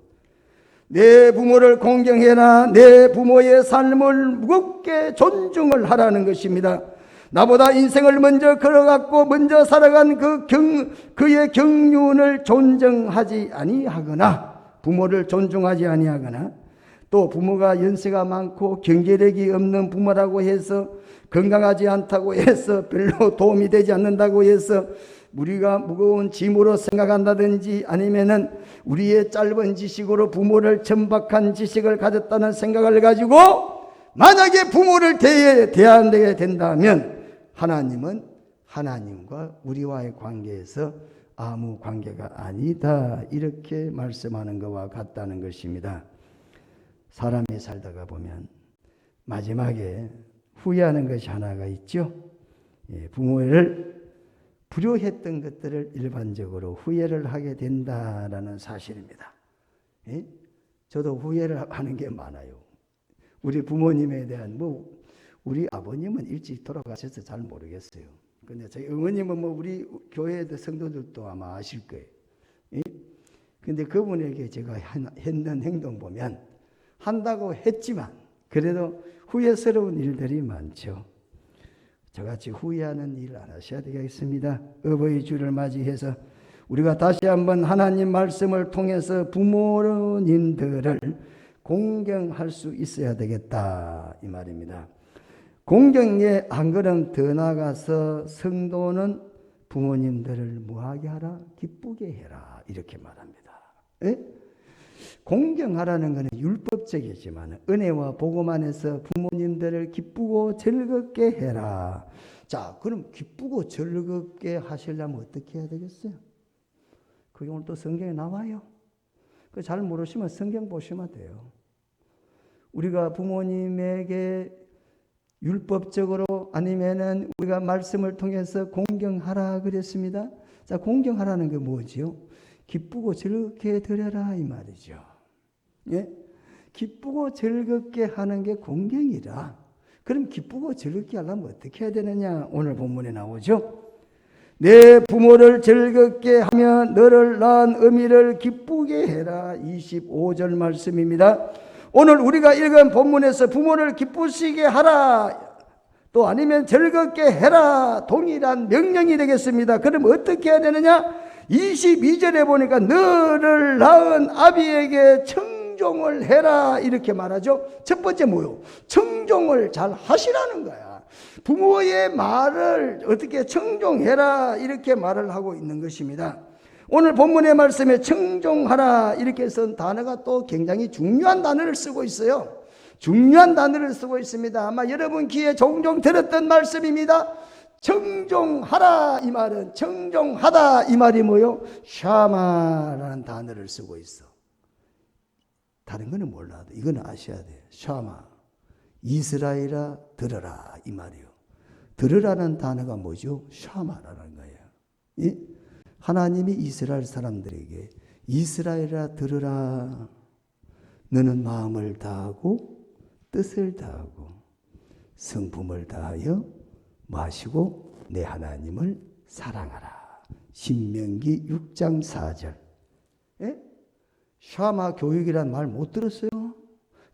내 부모를 공경해라, 내 부모의 삶을 무겁게 존중을 하라는 것입니다. 나보다 인생을 먼저 걸어갔고 먼저 살아간 그의 경륜을 존중하지 아니하거나 부모를 존중하지 아니하거나 또 부모가 연세가 많고 경제력이 없는 부모라고 해서 건강하지 않다고 해서 별로 도움이 되지 않는다고 해서 우리가 무거운 짐으로 생각한다든지 아니면은 우리의 짧은 지식으로 부모를 천박한 지식을 가졌다는 생각을 가지고 만약에 부모를 대하게 된다면 하나님은 하나님과 우리와의 관계에서 아무 관계가 아니다 이렇게 말씀하는 것과 같다는 것입니다. 사람이 살다가 보면 마지막에 후회하는 것이 하나가 있죠. 부모를 불효했던 것들을 일반적으로 후회를 하게 된다라는 사실입니다. 저도 후회를 하는 게 많아요. 우리 부모님에 대한 우리 아버님은 일찍 돌아가셔서 잘 모르겠어요. 근데 저희 어머님은 우리 교회 성도들도 아마 아실 거예요. 근데 그분에게 제가 했는 행동 보면 한다고 했지만 그래도 후회스러운 일들이 많죠. 저같이 후회하는 일 안 하셔야 되겠습니다. 어버이 주를 맞이해서 우리가 다시 한번 하나님 말씀을 통해서 부모님들을 공경할 수 있어야 되겠다 이 말입니다. 공경에 한 걸음 더 나가서 성도는 부모님들을 뭐하게 하라? 기쁘게 해라 이렇게 말합니다. 공경하라는 것은 율법적이지만 은혜와 복음 안에서 부모님들을 기쁘고 즐겁게 해라. 자, 그럼 기쁘고 즐겁게 하시려면 어떻게 해야 되겠어요? 그게 오늘 또 성경에 나와요. 그 잘 모르시면 성경 보시면 돼요. 우리가 부모님에게 율법적으로 아니면은 우리가 말씀을 통해서 공경하라 그랬습니다. 자, 공경하라는 게 뭐지요? 기쁘고 즐겁게 드려라 이 말이죠. 예? 기쁘고 즐겁게 하는 게 공경이라. 그럼 기쁘고 즐겁게 하려면 어떻게 해야 되느냐? 오늘 본문에 나오죠. 내 부모를 즐겁게 하며 너를 낳은 어미를 기쁘게 해라. 25절 말씀입니다. 오늘 우리가 읽은 본문에서 부모를 기쁘시게 하라 또 아니면 즐겁게 해라 동일한 명령이 되겠습니다. 그럼 어떻게 해야 되느냐? 22절에 보니까 너를 낳은 아비에게 청종을 해라 이렇게 말하죠. 첫 번째 뭐요? 청종을 잘 하시라는 거야. 부모의 말을 어떻게 청종해라 이렇게 말을 하고 있는 것입니다. 오늘 본문의 말씀에 청종하라 이렇게 쓴 단어가 또 굉장히 중요한 단어를 쓰고 있어요. 중요한 단어를 쓰고 있습니다. 아마 여러분 귀에 종종 들었던 말씀입니다. 청종하라 이 말은 청종하다 이 말이 뭐요? 샤마라는 단어를 쓰고 있어. 다른 거는 몰라도 이거는 아셔야 돼요. 샤마 이스라엘아 들어라 이 말이요. 들으라는 단어가 뭐죠? 샤마라는 거예요. 예? 하나님이 이스라엘 사람들에게 이스라엘아 들으라 너는 마음을 다하고 뜻을 다하고 성품을 다하여 마시고 내 하나님을 사랑하라. 신명기 6장 4절. 예? 샤마 교육이란 말 못 들었어요?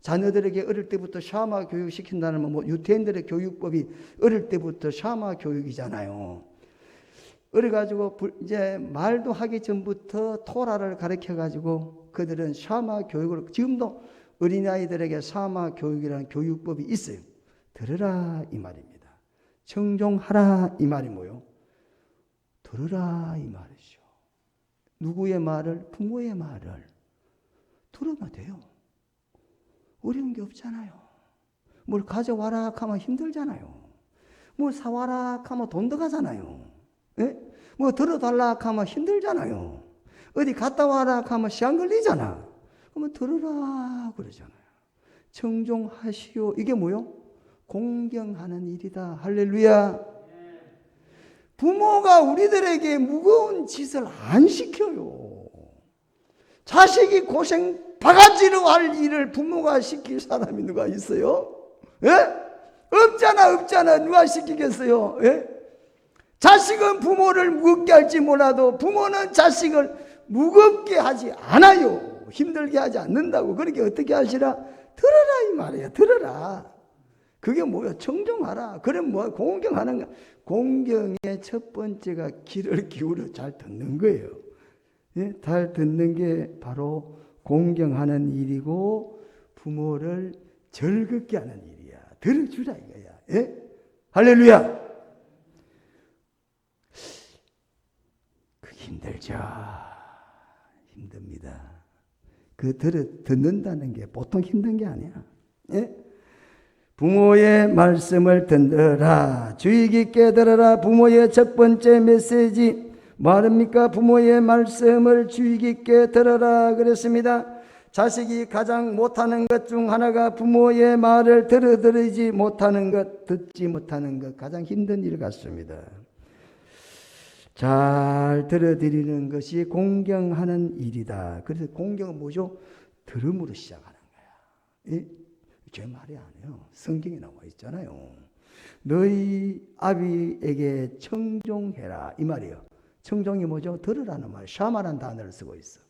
자녀들에게 어릴 때부터 샤마 교육 시킨다는 유태인들의 교육법이 어릴 때부터 샤마 교육이잖아요. 그래가지고 이제 말도 하기 전부터 토라를 가르쳐가지고 그들은 샤마 교육으로 지금도 어린아이들에게 샤마 교육이라는 교육법이 있어요. 들으라 이 말입니다. 청종하라 이 말이 뭐요? 들으라 이 말이죠. 누구의 말을? 부모의 말을 들으면 돼요. 어려운 게 없잖아요. 뭘 가져와라 하면 힘들잖아요. 뭘 사와라 하면 돈 들어가잖아요. 예? 뭐 들어달라 하면 힘들잖아요. 어디 갔다 와라 하면 시간 걸리잖아. 그러면 들으라 그러잖아요. 청종하시오. 이게 뭐요? 공경하는 일이다. 할렐루야. 부모가 우리들에게 무거운 짓을 안 시켜요. 자식이 고생 바가지로 할 일을 부모가 시킬 사람이 누가 있어요? 예? 없잖아. 누가 시키겠어요? 예? 자식은 부모를 무겁게 할지 몰라도 부모는 자식을 무겁게 하지 않아요. 힘들게 하지 않는다고. 그렇게 어떻게 하시라? 들어라 이 말이에요. 들어라. 그게 뭐야? 청종하라. 그럼 뭐 공경하는 거. 공경의 첫 번째가 귀를 기울여 잘 듣는 거예요. 예? 잘 듣는 게 바로 공경하는 일이고 부모를 즐겁게 하는 일이야. 들어주라 이거야. 예? 할렐루야. 그 힘들죠. 힘듭니다. 듣는다는 게 보통 힘든 게 아니야. 예? 부모의 말씀을 듣느라 주의 깊게 들어라. 부모의 첫 번째 메시지 뭐합니까? 부모의 말씀을 주의 깊게 들어라 그랬습니다. 자식이 가장 못하는 것 중 하나가 부모의 말을 들지 못하는 것, 듣지 못하는 것, 가장 힘든 일 같습니다. 잘 들어드리는 것이 공경하는 일이다. 그래서 공경은 뭐죠? 들음으로 시작하는 거야. 제 말이 아니에요. 성경에 나와 있잖아요. 너희 아비에게 청종해라 이 말이에요. 청종이 뭐죠? 들으라는 말, 샤마라는 단어를 쓰고 있어.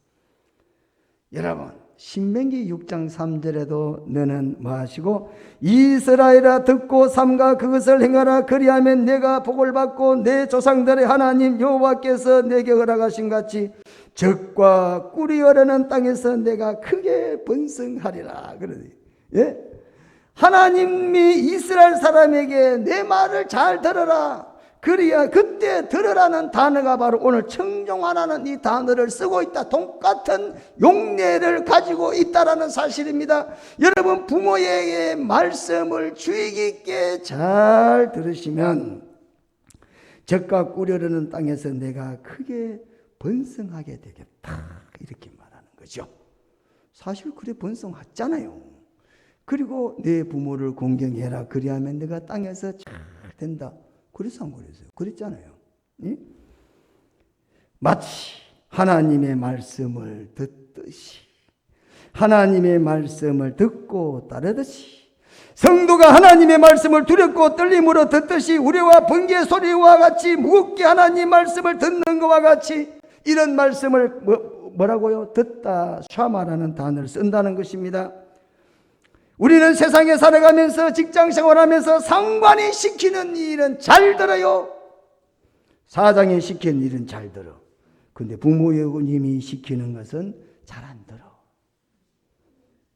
여러분 신명기 6장 3절에도 너는 뭐 하시고 이스라엘아 듣고 삼가 그것을 행하라. 그리하면 내가 복을 받고 내 조상들의 하나님 여호와께서 내게 허락하신 같이 젖과 꿀이 흐르는 땅에서 내가 크게 번성하리라. 그러지. 예? 하나님이 이스라엘 사람에게 내 말을 잘 들어라. 그래야 그때 들으라는 단어가 바로 오늘 청종하라는 이 단어를 쓰고 있다. 똑같은 용례를 가지고 있다라는 사실입니다. 여러분 부모의 말씀을 주의 깊게 잘 들으시면 젖과 꿀이 흐르는 땅에서 내가 크게 번성하게 되겠다. 이렇게 말하는 거죠. 사실 그래 번성했잖아요. 그리고 내 부모를 공경해라. 그리하면 내가 땅에서 잘 된다. 그래서 안 그랬어요. 그랬잖아요. 예? 마치 하나님의 말씀을 듣듯이 하나님의 말씀을 듣고 따르듯이 성도가 하나님의 말씀을 두렵고 떨림으로 듣듯이 우리와 번개 소리와 같이 무겁게 하나님 말씀을 듣는 것과 같이 이런 말씀을 뭐라고요? 듣다 샤마라는 단어를 쓴다는 것입니다. 우리는 세상에 살아가면서 직장 생활하면서 상관이 시키는 일은 잘 들어요. 사장이 시키는 일은 잘 들어. 근데 부모님이 시키는 것은 잘 안 들어.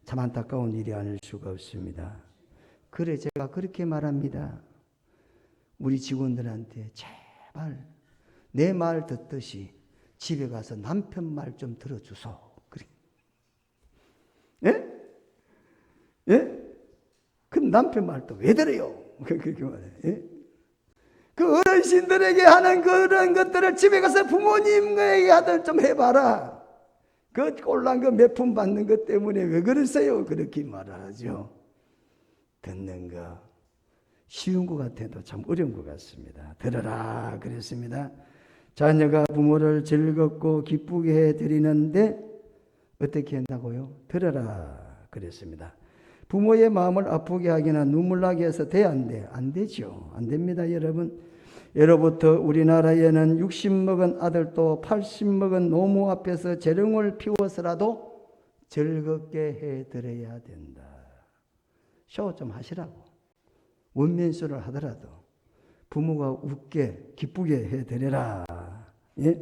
참 안타까운 일이 아닐 수가 없습니다. 그래 제가 그렇게 말합니다. 우리 직원들한테 제발 내 말 듣듯이 집에 가서 남편 말 좀 들어주소. 그래. 예? 예? 그럼 남편 말도 왜 들어요? 그렇게 말해. 예? 그 어르신들에게 하는 그런 것들을 집에 가서 부모님에게 하든 좀 해봐라. 그 꼴난 거 몇 푼 받는 것 때문에 왜 그러세요? 그렇게 말하죠. 듣는 거 쉬운 것 같아도 참 어려운 것 같습니다. 들어라 그랬습니다. 자녀가 부모를 즐겁고 기쁘게 해드리는데 어떻게 한다고요? 들어라 그랬습니다. 부모의 마음을 아프게 하거나 눈물 나게 해서 돼 안 돼? 안 되죠. 안 됩니다, 여러분. 예로부터 우리나라에는 60 먹은 아들도 80 먹은 노모 앞에서 재롱을 피워서라도 즐겁게 해드려야 된다. 쇼 좀 하시라고. 원면쇼를 하더라도 부모가 웃게 기쁘게 해드려라. 예?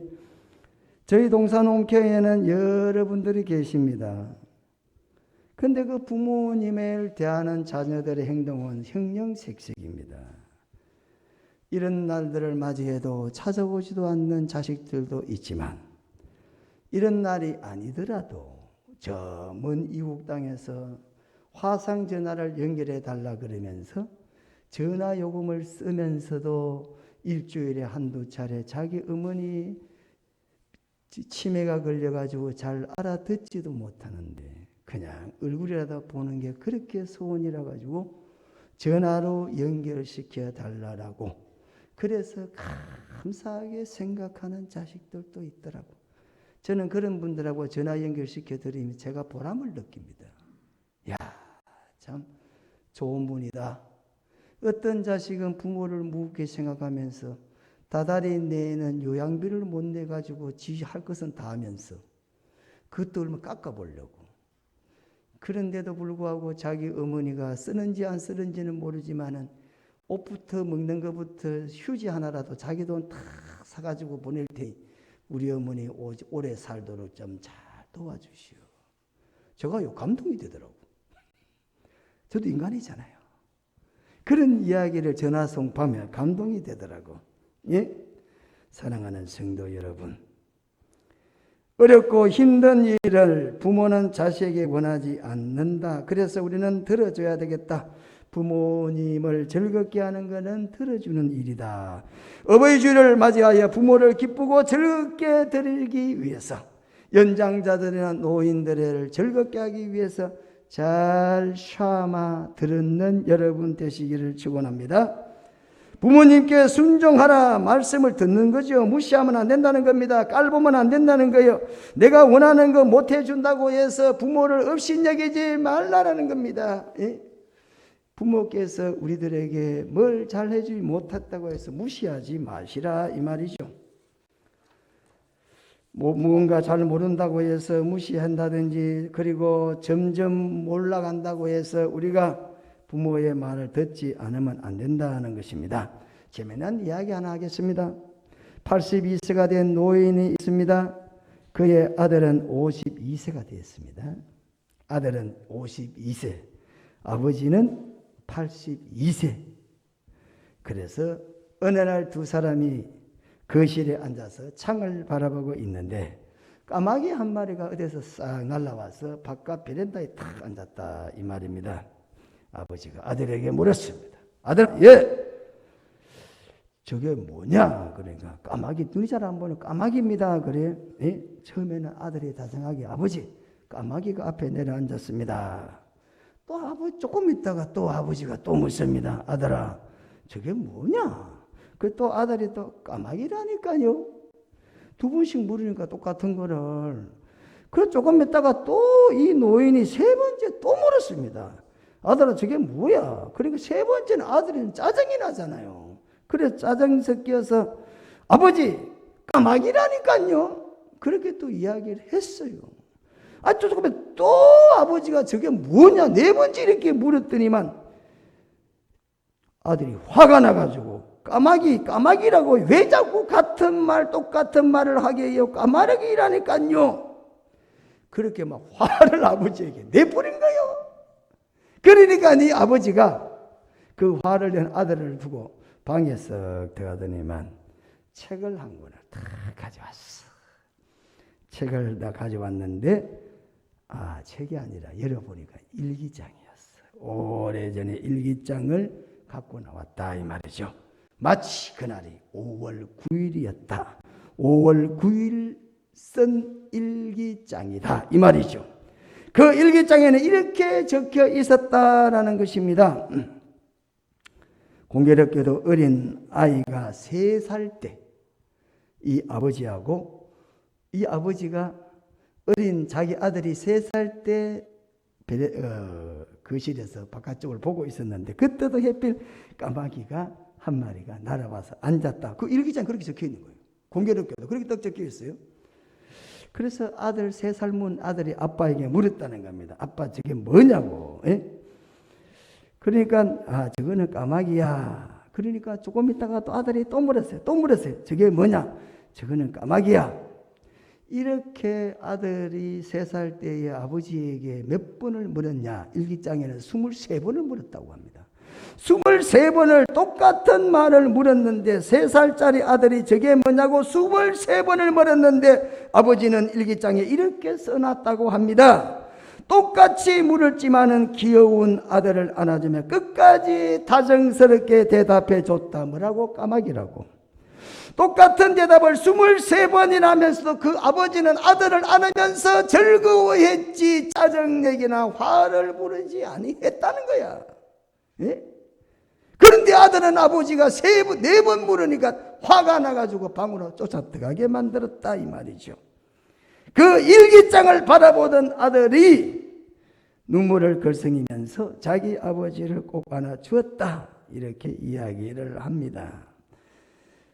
저희 동산홈교회에는 여러분들이 계십니다. 근데 그 부모님을 대하는 자녀들의 행동은 형형색색입니다. 이런 날들을 맞이해도 찾아오지도 않는 자식들도 있지만 이런 날이 아니더라도 저 먼 이국 땅에서 화상 전화를 연결해 달라 그러면서 전화 요금을 쓰면서도 일주일에 한두 차례 자기 어머니 치매가 걸려가지고 잘 알아듣지도 못하는데 그냥 얼굴이라도 보는 게 그렇게 소원이라 가지고 전화로 연결시켜 달라고 그래서 감사하게 생각하는 자식들도 있더라고. 저는 그런 분들하고 전화 연결시켜 드리면 제가 보람을 느낍니다. 야, 참 좋은 분이다. 어떤 자식은 부모를 무겁게 생각하면서 다달이 내는 요양비를 못 내가지고 지 할 것은 다 하면서 그것도 얼마 깎아보려고 그런데도 불구하고 자기 어머니가 쓰는지 안 쓰는지는 모르지만은 옷부터 먹는 것부터 휴지 하나라도 자기 돈 다 사가지고 보낼 테니 우리 어머니 오래 살도록 좀 잘 도와주시오. 제가요 감동이 되더라고. 저도 인간이잖아요. 그런 이야기를 전화송 보면 감동이 되더라고. 예? 사랑하는 성도 여러분, 어렵고 힘든 일을 부모는 자식에게 원하지 않는다. 그래서 우리는 들어줘야 되겠다. 부모님을 즐겁게 하는 것은 들어주는 일이다. 어버이 주일을 맞이하여 부모를 기쁘고 즐겁게 드리기 위해서, 연장자들이나 노인들을 즐겁게 하기 위해서 잘 참아 들었는 여러분 되시기를 축원합니다. 부모님께 순종하라 말씀을 듣는 거죠. 무시하면 안 된다는 겁니다. 깔보면 안 된다는 거예요. 내가 원하는 거 못 해준다고 해서 부모를 업신여기지 말라라는 겁니다. 예? 부모께서 우리들에게 뭘 잘해주지 못했다고 해서 무시하지 마시라 이 말이죠. 무언가 잘 모른다고 해서 무시한다든지, 그리고 점점 올라간다고 해서 우리가 부모의 말을 듣지 않으면 안 된다는 것입니다. 재미난 이야기 하나 하겠습니다. 82세가 된 노인이 있습니다. 그의 아들은 52세가 되었습니다. 아들은 52세, 아버지는 82세. 그래서 어느 날 두 사람이 거실에 앉아서 창을 바라보고 있는데 까마귀 한 마리가 어디서 싹 날아와서 바깥 베란다에 탁 앉았다 이 말입니다. 아버지가 아들에게 물었습니다. 아들, 예, 저게 뭐냐? 그러니까 까마귀, 눈이 잘 안 보는 까마귀입니다. 그래. 예? 처음에는 아들이 다정하게 아버지, 까마귀가 앞에 내려앉았습니다. 또 아버지 조금 있다가 또 아버지가 또 묻습니다. 아들아, 저게 뭐냐? 그 또 아들이 또 까마귀라니까요. 두 번씩 물으니까 똑같은 거를. 그 조금 있다가 또 이 노인이 세 번째 또 물었습니다. 아들아, 저게 뭐야? 그러니까 세 번째는 아들은 짜증이 나잖아요. 그래서 짜증 섞여서 아버지, 까마귀라니까요. 그렇게 또 이야기를 했어요. 조금 또 아버지가 저게 뭐냐? 네 번째 이렇게 물었더니만 아들이 화가 나가지고 까마귀라고 왜 자꾸 똑같은 말을 하게 해요? 까마귀라니까요. 그렇게 막 화를 아버지에게 내버린 거예요. 그러니까 네 아버지가 그 화를 낸 아들을 두고 방에 썩 들어가더니만 책을 한 권을 다 가져왔어. 책을 다 가져왔는데 책이 아니라 열어보니까 일기장이었어. 오래전에 일기장을 갖고 나왔다 이 말이죠. 마치 그날이 5월 9일이었다. 5월 9일 쓴 일기장이다 이 말이죠. 그 일기장에는 이렇게 적혀 있었다라는 것입니다. 공교롭게도 어린 아이가 3살 때 이 아버지하고, 이 아버지가 어린 자기 아들이 3살 때 거실에서 바깥쪽을 보고 있었는데 그때도 하필 까마귀가 한 마리가 날아와서 앉았다. 그 일기장 그렇게 적혀 있는 거예요. 공교롭게도 그렇게 딱 적혀 있어요. 그래서 아들 3살 문 아들이 아빠에게 물었다는 겁니다. 아빠 저게 뭐냐고. 예? 그러니까 저거는 까마귀야. 그러니까 조금 있다가 또 아들이 또 물었어요. 저게 뭐냐? 저거는 까마귀야. 이렇게 아들이 3살 때에 아버지에게 몇 번을 물었냐? 일기장에는 23번을 물었다고 합니다. 23번을 똑같은 말을 물었는데 3살짜리 아들이 저게 뭐냐고 23번을 물었는데 아버지는 일기장에 이렇게 써놨다고 합니다. 똑같이 물었지만은 귀여운 아들을 안아주며 끝까지 다정스럽게 대답해 줬다. 뭐라고? 까마귀라고. 똑같은 대답을 23번이나 하면서도 그 아버지는 아들을 안으면서 즐거워했지 짜증내기나 화를 부르지 아니했다는 거야. 예? 그런데 아들은 아버지가 4번 물으니까 화가 나가지고 방으로 쫓아 들어가게 만들었다 이 말이죠. 그 일기장을 바라보던 아들이 눈물을 글썽이면서 자기 아버지를 꼭 안아주었다 이렇게 이야기를 합니다.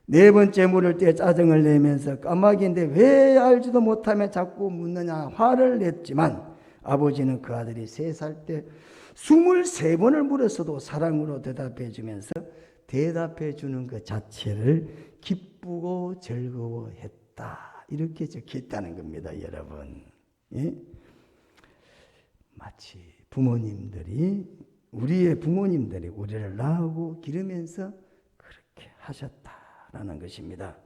4번째 물을 때 짜증을 내면서 까마귀인데 왜 알지도 못하며 자꾸 묻느냐 화를 냈지만 아버지는 그 아들이 3살 때 23번을 물었어도 사랑으로 대답해 주면서 대답해 주는 것 자체를 기쁘고 즐거워했다. 이렇게 적혀 있다는 겁니다, 여러분. 예? 마치 부모님들이, 우리의 부모님들이 우리를 낳고 기르면서 그렇게 하셨다라는 것입니다.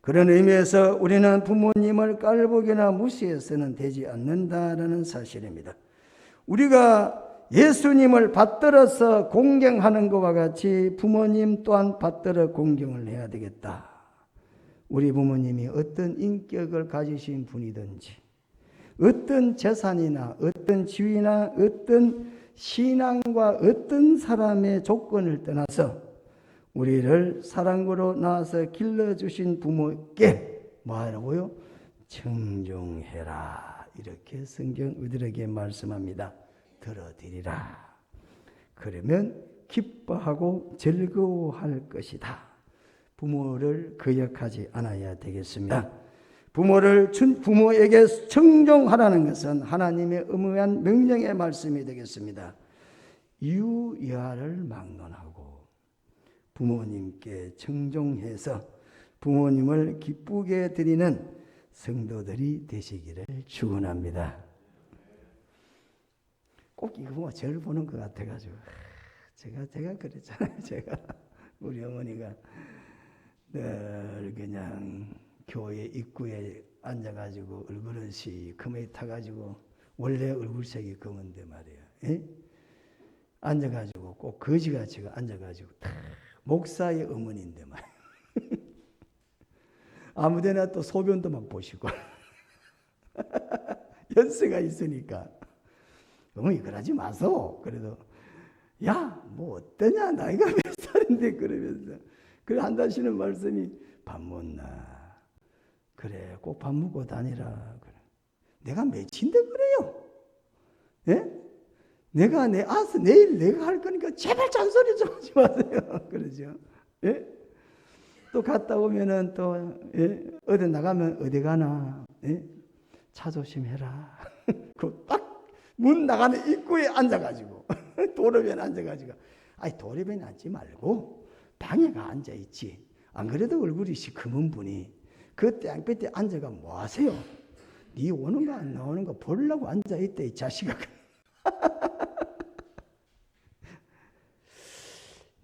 그런 의미에서 우리는 부모님을 깔보기나 무시해서는 되지 않는다라는 사실입니다. 우리가 예수님을 받들어서 공경하는 것과 같이 부모님 또한 받들어 공경을 해야 되겠다. 우리 부모님이 어떤 인격을 가지신 분이든지, 어떤 재산이나 어떤 지위나 어떤 신앙과 어떤 사람의 조건을 떠나서 우리를 사랑으로 낳아서 길러주신 부모께 뭐하라고요? 청종해라. 이렇게 성경 우리에게 말씀합니다. 들어드리라. 그러면 기뻐하고 즐거워할 것이다. 부모를 거역하지 않아야 되겠습니다. 부모에게 청종하라는 것은 하나님의 엄한 명령의 말씀이 되겠습니다. 유야를 막론하고 부모님께 청종해서 부모님을 기쁘게 드리는 성도들이 되시기를 축원합니다. 꼭 이거 뭐 저를 보는 것 같아가지고 제가 그랬잖아요. 제가 우리 어머니가 늘 그냥 교회 입구에 앉아가지고 얼굴은시 금에 타가지고 원래 얼굴색이 검은데 말이에요. 예? 앉아가지고 꼭 거지같이 앉아가지고 다 목사의 어머니인데 말이에요. 아무데나 또 소변도 막 보시고 연세가 있으니까 어머니 그러지 마소. 그래도 야 뭐 어떠냐 나이가 몇 살인데 그러면서 그래 한다시는 말씀이 밥 못나. 그래 꼭 밥 먹고 다니라. 그래. 내가 몇인데 그래요. 예? 내가 내일 내가 할 거니까 제발 잔소리 좀 하지 마세요. 그러죠. 예? 또 갔다 오면은 또 예? 어디 나가면 어디 가나 예? 차 조심해라. 그 딱 문 나가는 입구에 앉아가지고 도로변에 앉아가지고 아니 도로변에 앉지 말고 방에 가 앉아 있지. 안 그래도 얼굴이 시커먼 분이 그 땡볕에 앉아가 뭐 하세요? 네 오는 거 안 나오는 거 보려고 앉아 있대 이 자식아.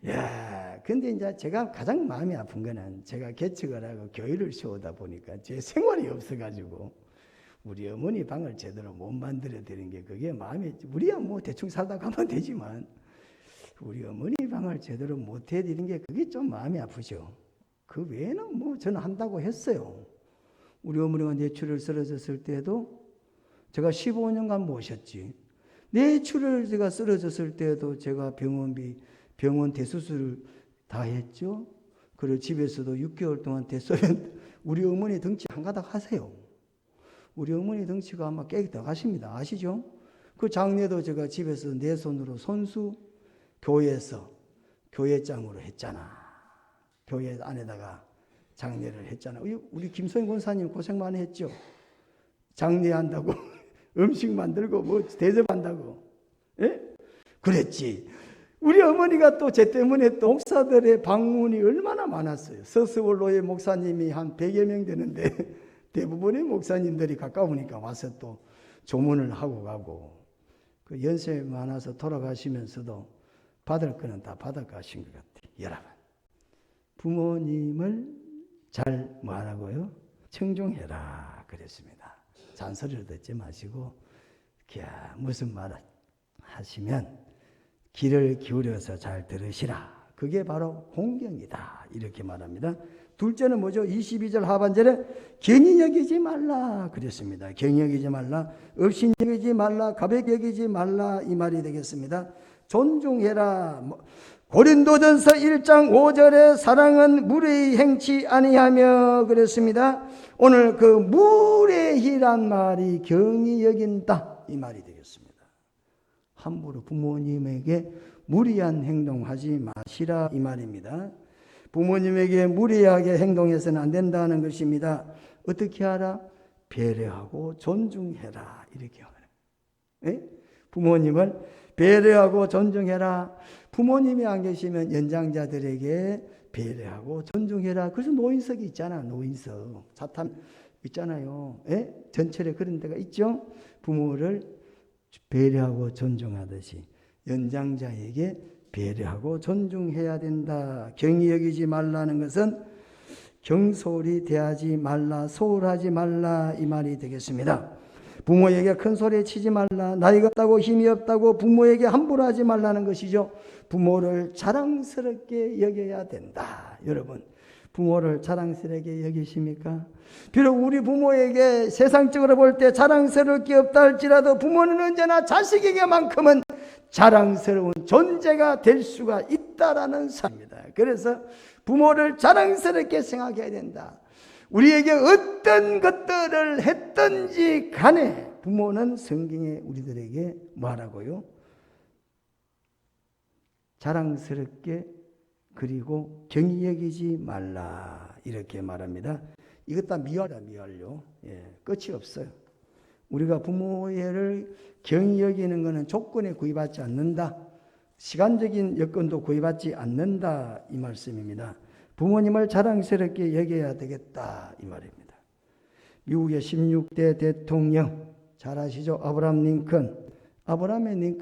야, 근데 이제 제가 가장 마음이 아픈 거는 제가 개척을 하고 교회를 세우다 보니까 제 생활이 없어가지고 우리 어머니 방을 제대로 못 만들어 드린 게 그게 마음이, 우리야 뭐 대충 살다 가면 되지만 우리 어머니 방을 제대로 못 해드린 게 그게 좀 마음이 아프죠. 그 외에는 뭐 저는 한다고 했어요. 우리 어머니가 뇌출혈 쓰러졌을 때도 제가 15년간 모셨지. 뇌출혈 제가 쓰러졌을 때도 제가 병원 대수술을 다 했죠. 그리고 집에서도 6개월 동안 대소변, 우리 어머니 덩치 한 가닥 하세요. 우리 어머니 덩치가 아마 깨끗하십니다. 아시죠? 그 장례도 제가 집에서 내 손으로 손수 교회에서 교회장으로 했잖아. 교회 안에다가 장례를 했잖아. 우리 김소영 권사님 고생 많이 했죠. 장례한다고 음식 만들고 뭐 대접한다고. 예? 그랬지. 우리 어머니가 또 제 때문에 또 목사들의 방문이 얼마나 많았어요. 서스월로의 목사님이 한 100여 명 되는데 대부분의 목사님들이 가까우니까 와서 또 조문을 하고 가고, 그 연세 많아서 돌아가시면서도 받을 거는 다 받아가신 것 같아요. 여러분, 부모님을 잘 뭐하라고요? 청종해라 그랬습니다. 잔소리를 듣지 마시고 무슨 말 하시면 귀를 기울여서 잘 들으시라. 그게 바로 공경이다. 이렇게 말합니다. 둘째는 뭐죠? 22절 하반절에 경히 여기지 말라 그랬습니다. 경히 여기지 말라, 업신 여기지 말라, 가볍게 여기지 말라 이 말이 되겠습니다. 존중해라. 고린도전서 1장 5절에 사랑은 무례히 행치 아니하며 그랬습니다. 오늘 그 무례히란 말이 경히 여긴다 이 말이 되겠습니다. 함부로 부모님에게 무리한 행동하지 마시라 이 말입니다. 부모님에게 무리하게 행동해서는 안 된다는 것입니다. 어떻게 하라? 배려하고 존중해라 이렇게 말해요. 예? 부모님을 배려하고 존중해라. 부모님이 안 계시면 연장자들에게 배려하고 존중해라. 그래서 노인석이 있잖아. 노인석. 사탐 있잖아요. 예? 전철에 그런 데가 있죠. 부모를 배려하고 존중하듯이 연장자에게 배려하고 존중해야 된다. 경히 여기지 말라는 것은 경솔히 대하지 말라, 소홀하지 말라 이 말이 되겠습니다. 부모에게 큰 소리 치지 말라, 나이가 없다고 힘이 없다고 부모에게 함부로 하지 말라는 것이죠. 부모를 자랑스럽게 여겨야 된다. 여러분, 부모를 자랑스럽게 여기십니까? 비록 우리 부모에게 세상적으로 볼 때 자랑스러울 게 없다 할지라도 부모는 언제나 자식에게만큼은 자랑스러운 존재가 될 수가 있다라는 사실입니다. 그래서 부모를 자랑스럽게 생각해야 된다. 우리에게 어떤 것들을 했든지 간에 부모는 성경에 우리들에게 뭐하라고요? 자랑스럽게 그리고 경히 여기지 말라 이렇게 말합니다. 이것 다 미화요. 끝이 없어요. 우리가 부모를 경히 여기는 것은 조건에 구애받지 않는다. 시간적인 여건도 구애받지 않는다 이 말씀입니다. 부모님을 자랑스럽게 여겨야 되겠다 이 말입니다. 미국의 16대 대통령 잘 아시죠? 아브라함 링컨. 아브라함의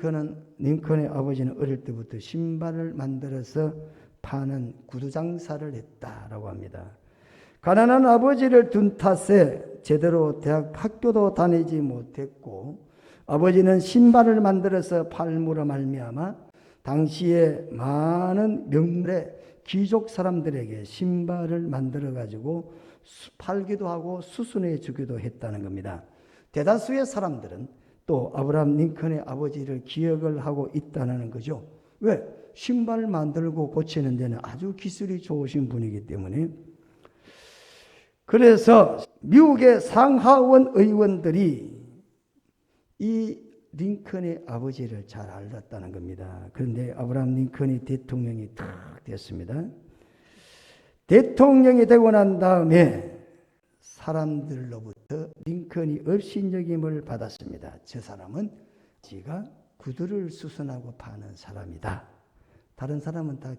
링컨의 아버지는 어릴 때부터 신발을 만들어서 파는 구두 장사를 했다라고 합니다. 가난한 아버지를 둔 탓에 제대로 대학 학교도 다니지 못했고 아버지는 신발을 만들어서 팔므로 말미암아 당시에 많은 명물의 귀족 사람들에게 신발을 만들어 가지고 팔기도 하고 수순해 주기도 했다는 겁니다. 대다수의 사람들은 또 아브라함 링컨의 아버지를 기억을 하고 있다는 거죠. 왜? 신발 만들고 고치는 데는 아주 기술이 좋으신 분이기 때문에. 그래서 미국의 상하원 의원들이 이 링컨의 아버지를 잘 알았다는 겁니다. 그런데 아브라함 링컨이 대통령이 탁 됐습니다. 대통령이 되고 난 다음에 사람들로부터 링컨이 업신여김을 받았습니다. 저 사람은 지가 구두를 수선하고 파는 사람이다. 다른 사람은 다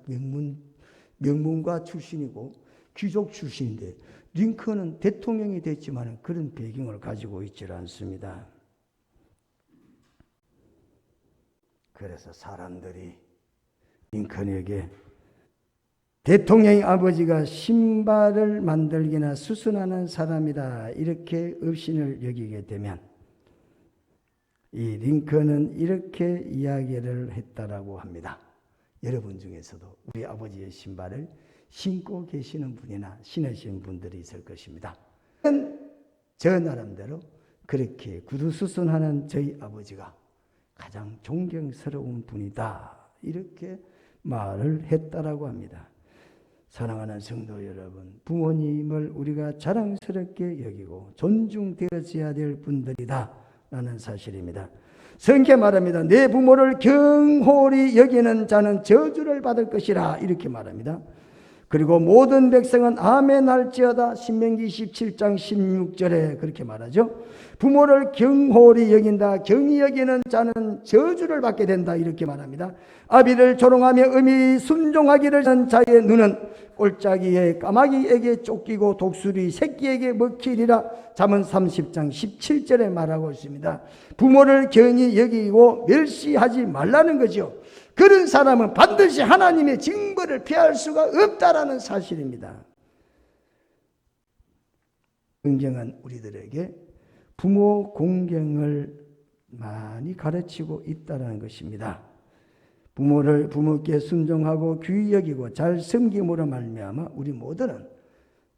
명문가 출신이고 귀족 출신인데 링컨은 대통령이 됐지만 그런 배경을 가지고 있지 않습니다. 그래서 사람들이 링컨에게 대통령의 아버지가 신발을 만들기나 수선하는 사람이다 이렇게 업신을 여기게 되면 이 링컨은 이렇게 이야기를 했다라고 합니다. 여러분 중에서도 우리 아버지의 신발을 신고 계시는 분이나 신으신 분들이 있을 것입니다. 저 나름대로 그렇게 구두 수선하는 저희 아버지가 가장 존경스러운 분이다 이렇게 말을 했다라고 합니다. 사랑하는 성도 여러분, 부모님을 우리가 자랑스럽게 여기고 존중되어져야 될 분들이다 라는 사실입니다. 성경 말합니다. 내 부모를 경홀히 여기는 자는 저주를 받을 것이라 이렇게 말합니다. 그리고 모든 백성은 아멘 할지어다 신명기 17장 16절에 그렇게 말하죠. 부모를 경홀히 여긴다. 경히 여기는 자는 저주를 받게 된다 이렇게 말합니다. 아비를 조롱하며 음이 순종하기를 하는 자의 눈은 꼴짜기에 까마귀에게 쫓기고 독수리 새끼에게 먹히리라. 잠언 30장 17절에 말하고 있습니다. 부모를 경히 여기고 멸시하지 말라는 거죠. 그런 사람은 반드시 하나님의 징벌을 피할 수가 없다라는 사실입니다. 성경은 우리들에게 부모 공경을 많이 가르치고 있다는 것입니다. 부모께 순종하고 귀히 여기고 잘 섬김으로 말미암아 우리 모두는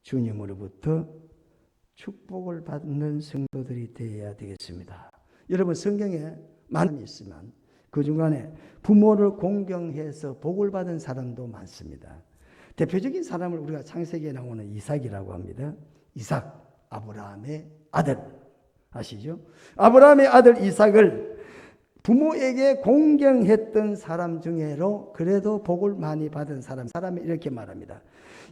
주님으로부터 축복을 받는 성도들이 되어야 되겠습니다. 여러분 성경에 많이 있지만 그 중간에 부모를 공경해서 복을 받은 사람도 많습니다. 대표적인 사람을 우리가 창세기에 나오는 이삭이라고 합니다. 이삭, 아브라함의 아들 아시죠? 아브라함의 아들 이삭을 부모에게 공경했던 사람 중에로 그래도 복을 많이 받은 사람이 이렇게 말합니다.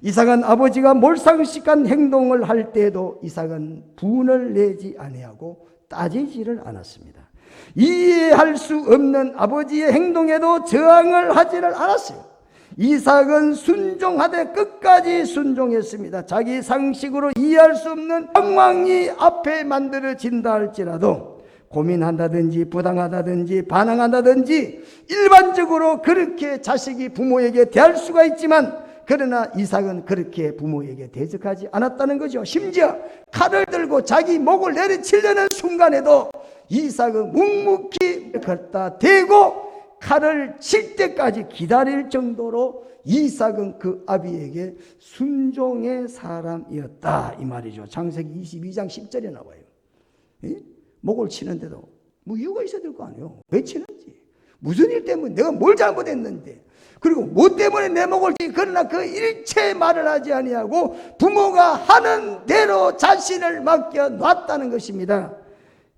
이삭은 아버지가 몰상식한 행동을 할 때에도 이삭은 분을 내지 아니하고 따지지를 않았습니다. 이해할 수 없는 아버지의 행동에도 저항을 하지를 않았어요. 이삭은 순종하되 끝까지 순종했습니다. 자기 상식으로 이해할 수 없는 상황이 앞에 만들어진다 할지라도 고민한다든지 부당하다든지 반항한다든지 일반적으로 그렇게 자식이 부모에게 대할 수가 있지만, 그러나 이삭은 그렇게 부모에게 대적하지 않았다는 거죠. 심지어 칼을 들고 자기 목을 내리치려는 순간에도 이삭은 묵묵히 걷다 대고 칼을 칠 때까지 기다릴 정도로 이삭은 그 아비에게 순종의 사람이었다, 이 말이죠. 창세기 22장 10절에 나와요. 목을 치는데도 뭐 이유가 있어야 될 거 아니에요. 왜 치는지, 무슨 일 때문에, 내가 뭘 잘못했는데, 그리고 뭐 때문에 내 목을 치. 그러나 그 일체의 말을 하지 아니하고 부모가 하는 대로 자신을 맡겨 놨다는 것입니다.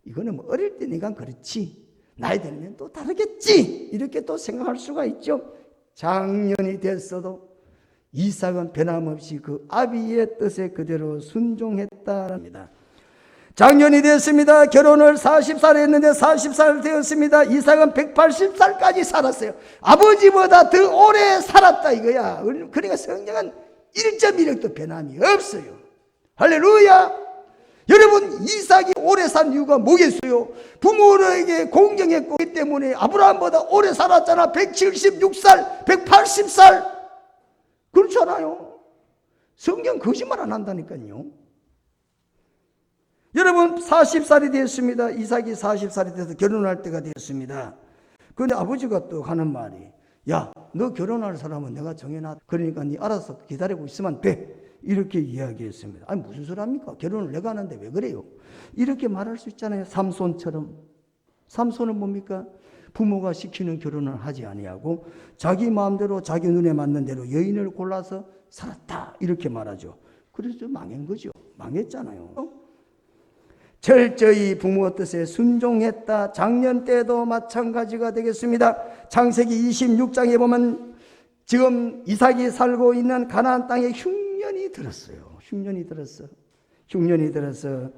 이거는 뭐 어릴 때니까 그렇지, 나이 들면 또 다르겠지, 이렇게 또 생각할 수가 있죠. 장년이 됐어도 이삭은 변함없이 그 아비의 뜻에 그대로 순종했다랍니다. 장년이 됐습니다. 결혼을 40살 했는데 40살 되었습니다. 이삭은 180살까지 살았어요. 아버지보다 더 오래 살았다 이거야. 그러니까 성경은 1.1획도 변함이 없어요. 할렐루야. 여러분, 이삭이 오래 산 이유가 뭐겠어요? 부모에게 공경했고 그 때문에 아브라함보다 오래 살았잖아. 176살, 180살. 그렇잖아요. 성경 거짓말 안 한다니까요. 여러분, 40살이 되었습니다. 이삭이 40살이 돼서 결혼할 때가 되었습니다. 그런데 아버지가 또 하는 말이, 야, 너 결혼할 사람은 내가 정해놨다. 그러니까 네 알아서 기다리고 있으면 돼. 이렇게 이야기했습니다. 아니, 무슨 소리 합니까? 결혼을 내가 하는데 왜 그래요? 이렇게 말할 수 있잖아요. 삼손처럼. 삼손은 뭡니까? 부모가 시키는 결혼을 하지 아니하고 자기 마음대로 자기 눈에 맞는 대로 여인을 골라서 살았다, 이렇게 말하죠. 그래서 망한 거죠. 망했잖아요. 철저히 부모 뜻에 순종했다. 작년 때도 마찬가지가 되겠습니다. 창세기 26장에 보면 지금 이삭이 살고 있는 가나안 땅에 흉년이 들었어요. 흉년이 들어서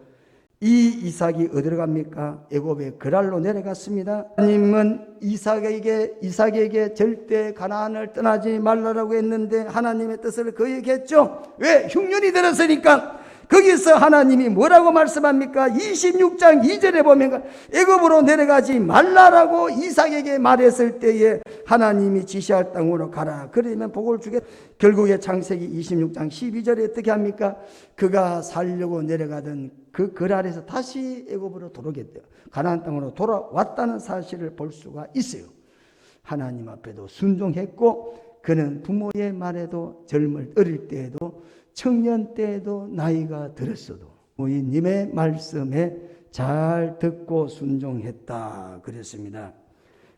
이 이삭이 어디로 갑니까? 애굽의 그랄로 내려갔습니다. 하나님은 이삭에게 절대 가나안을 떠나지 말라라고 했는데 하나님의 뜻을 그에게 했죠. 왜? 흉년이 들었으니까. 거기서 하나님이 뭐라고 말씀합니까? 26장 2절에 보면 애굽으로 내려가지 말라라고 이삭에게 말했을 때에 하나님이 지시할 땅으로 가라, 그러면 복을 주겠다. 결국에 창세기 26장 12절에 어떻게 합니까? 그가 살려고 내려가던 그 그랄에서 다시 애굽으로 돌아오겠대요. 가나안 땅으로 돌아왔다는 사실을 볼 수가 있어요. 하나님 앞에도 순종했고, 그는 부모의 말에도 어릴 때에도 청년 때에도 나이가 들었어도 부모님의 말씀에 잘 듣고 순종했다 그랬습니다.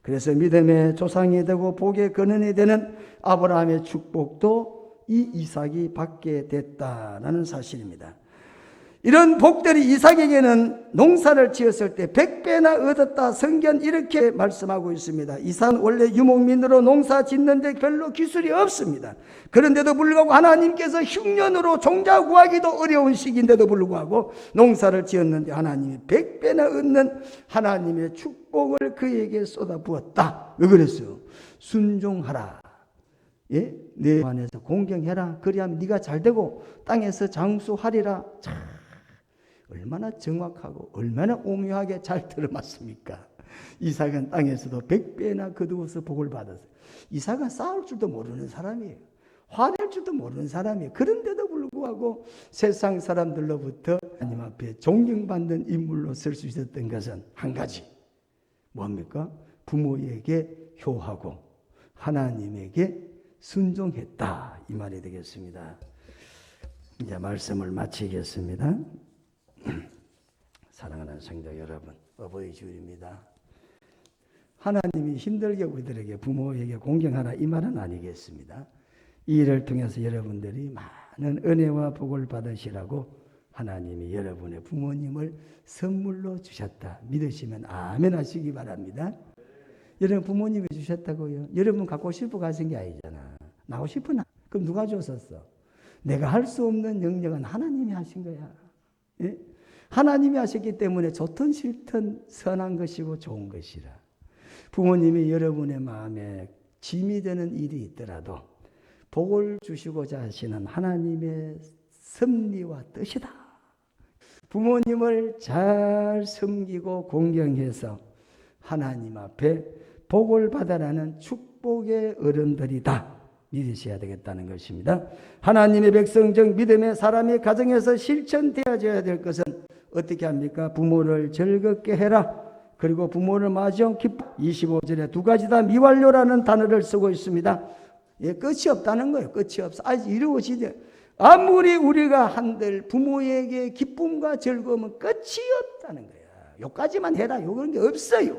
그래서 믿음의 조상이 되고 복의 근원이 되는 아브라함의 축복도 이 이삭이 받게 됐다라는 사실입니다. 이런 복들이 이삭에게는 농사를 지었을 때 100배나 얻었다, 성경 이렇게 말씀하고 있습니다. 이삭은 원래 유목민으로 농사 짓는데 별로 기술이 없습니다. 그런데도 불구하고 하나님께서 흉년으로 종자 구하기도 어려운 시기인데도 불구하고 농사를 지었는데 하나님이 100배나 얻는 하나님의 축복을 그에게 쏟아부었다. 왜 그랬어요? 순종하라. 예? 내 안에서 공경해라. 그리하면 네가 잘되고 땅에서 장수하리라. 참, 얼마나 정확하고 얼마나 오묘하게 잘 들어맞습니까? 이삭은 땅에서도 100배나 거두어서 복을 받았어요. 이삭은 싸울 줄도 모르는 사람이에요. 화낼 줄도 모르는 사람이에요. 그런데도 불구하고 세상 사람들로부터 하나님 앞에 존경받는 인물로 설 수 있었던 것은 한 가지. 뭡니까? 부모에게 효하고 하나님에게 순종했다, 이 말이 되겠습니다. 이제 말씀을 마치겠습니다. 사랑하는 성도 여러분, 어버이 주일입니다. 하나님이 힘들게 우리들에게 부모에게 공경하라, 이 말은 아니겠습니다. 이 일을 통해서 여러분들이 많은 은혜와 복을 받으시라고 하나님이 여러분의 부모님을 선물로 주셨다 믿으시면 아멘 하시기 바랍니다. 여러분 부모님이 주셨다고요? 여러분 갖고 싶어 가신 게 아니잖아. 나고 싶으나? 그럼 누가 줬었어? 내가 할 수 없는 영역은 하나님이 하신 거야. 예? 하나님이 하셨기 때문에 좋든 싫든 선한 것이고 좋은 것이라. 부모님이 여러분의 마음에 짐이 되는 일이 있더라도 복을 주시고자 하시는 하나님의 섭리와 뜻이다. 부모님을 잘 섬기고 공경해서 하나님 앞에 복을 받아라는 축복의 어른들이다. 믿으셔야 되겠다는 것입니다. 하나님의 백성적 믿음의 사람이 가정에서 실천되어져야 될 것은 어떻게 합니까? 부모를 즐겁게 해라. 그리고 부모를 맞이한 기쁨. 25절에 두 가지 다 미완료라는 단어를 쓰고 있습니다. 예, 끝이 없다는 거예요. 끝이 없어. 아직 이루어지지. 아무리 우리가 한들 부모에게 기쁨과 즐거움은 끝이 없다는 거예요. 요까지만 해라. 요런 게 없어요.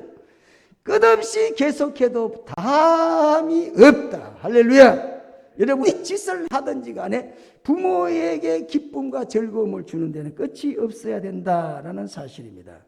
끝없이 계속해도 다함이 없다. 할렐루야. 여러분이 짓을 하든지 간에 부모에게 기쁨과 즐거움을 주는 데는 끝이 없어야 된다라는 사실입니다.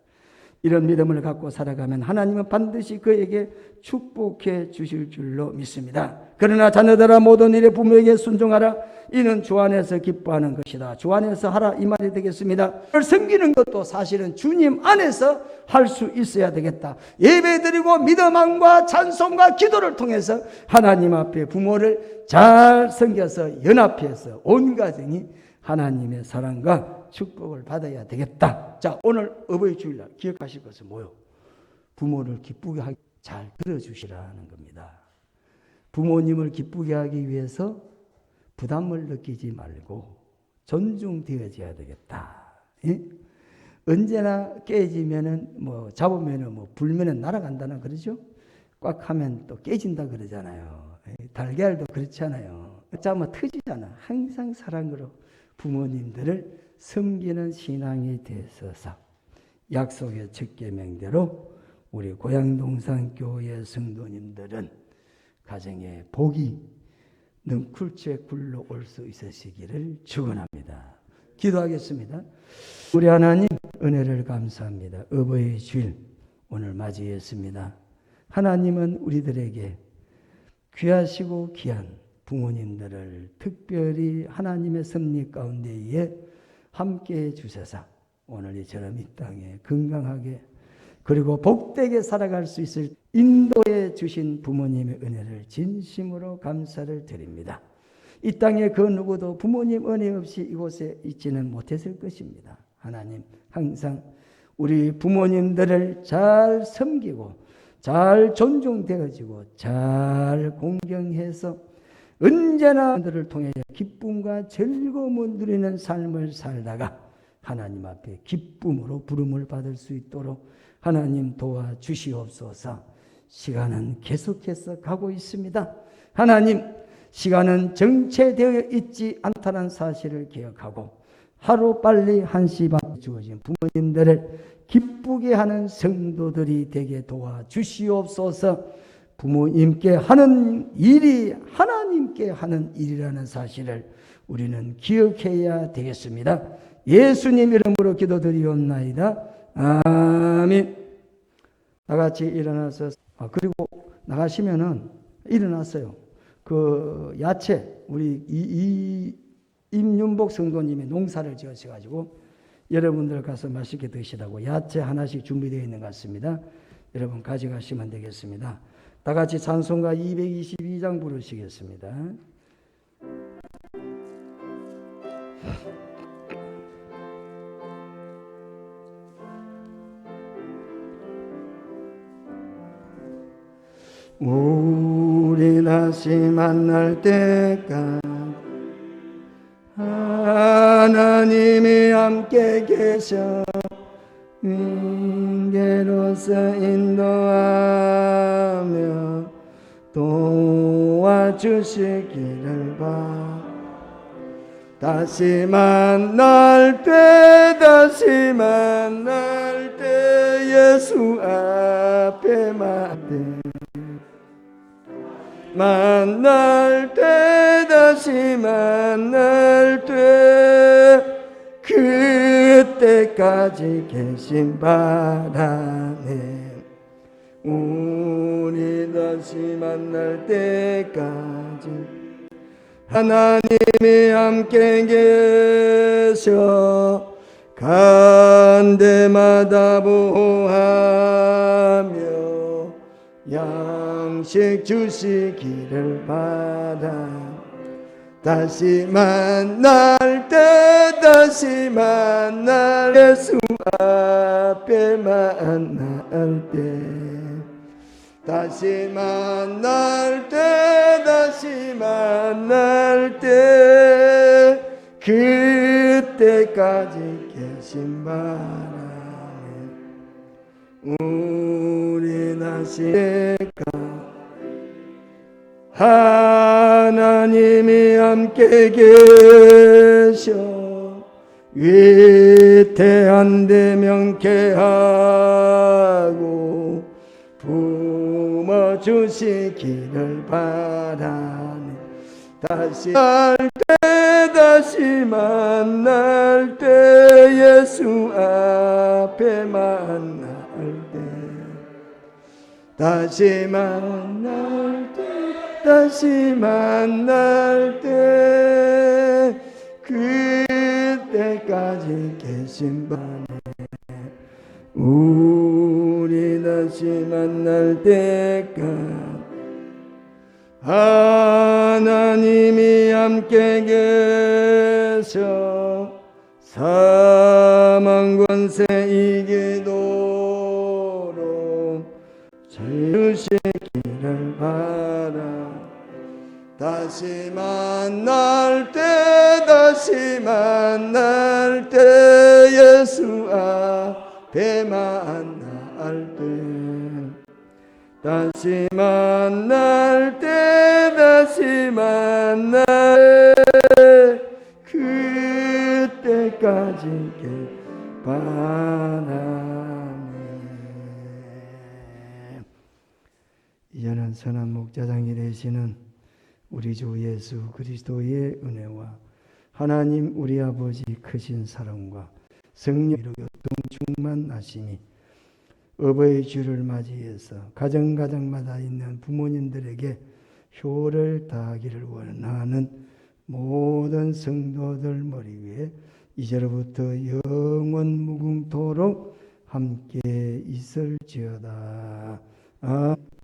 이런 믿음을 갖고 살아가면 하나님은 반드시 그에게 축복해 주실 줄로 믿습니다. 그러나 자녀들아 모든 일에 부모에게 순종하라. 이는 주 안에서 기뻐하는 것이다. 주 안에서 하라 이 말이 되겠습니다. 그걸 섬기는 것도 사실은 주님 안에서 할 수 있어야 되겠다. 예배드리고 믿음과 찬송과 기도를 통해서 하나님 앞에 부모를 잘 섬겨서 연합해서 온 가정이 하나님의 사랑과 축복을 받아야 되겠다. 자, 오늘 어버이 주일날 기억하실 것은 뭐요? 부모를 기쁘게 하기 잘 들어주시라는 겁니다. 부모님을 기쁘게 하기 위해서 부담을 느끼지 말고 존중되어져야 되겠다. 예? 언제나 깨지면은 잡으면은 불면은 날아간다는 그러죠? 꽉 하면 또 깨진다 그러잖아요. 달걀도 그렇잖아요. 잡으면 터지잖아. 항상 사랑으로 부모님들을 섬기는 신앙이 되어서 약속의 첫 계명대로 우리 고향동산교회 성도님들은 가정에 복이 능쿨째 굴러올 수 있으시기를 축원합니다. 기도하겠습니다. 우리 하나님 은혜를 감사합니다. 어버이 주일 오늘 맞이했습니다. 하나님은 우리들에게 귀하시고 귀한 부모님들을 특별히 하나님의 섭리 가운데에 함께해 주셔서 오늘 이처럼 이 땅에 건강하게 그리고 복되게 살아갈 수 있을 인도해 주신 부모님의 은혜를 진심으로 감사를 드립니다. 이 땅에 그 누구도 부모님 은혜 없이 이곳에 있지는 못했을 것입니다. 하나님 항상 우리 부모님들을 잘 섬기고 잘 존중되어지고 잘 공경해서 언제나 그들을 통해 기쁨과 즐거움을 누리는 삶을 살다가 하나님 앞에 기쁨으로 부름을 받을 수 있도록 하나님 도와주시옵소서. 시간은 계속해서 가고 있습니다. 하나님, 시간은 정체되어 있지 않다는 사실을 기억하고 하루빨리 한시밥 주어진 부모님들을 기쁘게 하는 성도들이 되게 도와주시옵소서. 부모님께 하는 일이 하나님께 하는 일이라는 사실을 우리는 기억해야 되겠습니다. 예수님 이름으로 기도드리옵나이다. 아멘. 나같이 일어나서 그리고 나가시면은 일어났어요. 그 야채 우리 임윤복 성도님이 농사를 지으셔가지고 여러분들 가서 맛있게 드시라고 야채 하나씩 준비되어 있는 것 같습니다. 여러분 가져가시면 되겠습니다. 다 같이 찬송가 222장 부르시겠습니다. 우리 다시 만날 때까지 하나님이 함께 계셔 인계로서 인도하며 도와주시기를 바 다시 만날 때 예수 앞에 다시 만날 때 그때까지 계신 바라네. 우리 다시 만날 때까지 하나님이 함께 계셔 간 데마다 보호하며 양식 주시기를 바라. 다시 만날 때 다시 만날 예수 앞에 만날 때 다시 만날 때 다시 만날 때 그때까지 계신 바람에 우리 다시 하나님이 함께 계셔 위태한 데 명쾌하고 품어주시기를 바라네. 다시 만날 때 다시 만날 때 예수 앞에 만날 때 다시 만날 때 다시 만날 때 그때까지 계신 바네. 우리 다시 만날 때까지 하나님이 함께 계셔 사망 권세 이기도록 주시기를 바라. 다시 만날 때 다시 만날 때 예수 앞에 만날 때 다시 만날 때 다시 만날 때 그때까지 바라네. 이제는 선한 목자장이 되시는 우리 주 예수 그리스도의 은혜와 하나님 우리 아버지 크신 사랑과 성령으로 교통 충만하심이 어버이 주를 맞이해서 가정마다 있는 부모님들에게 효를 다하기를 원하는 모든 성도들 머리 위에 이제로부터 영원 무궁토록 함께 있을지어다. 아멘.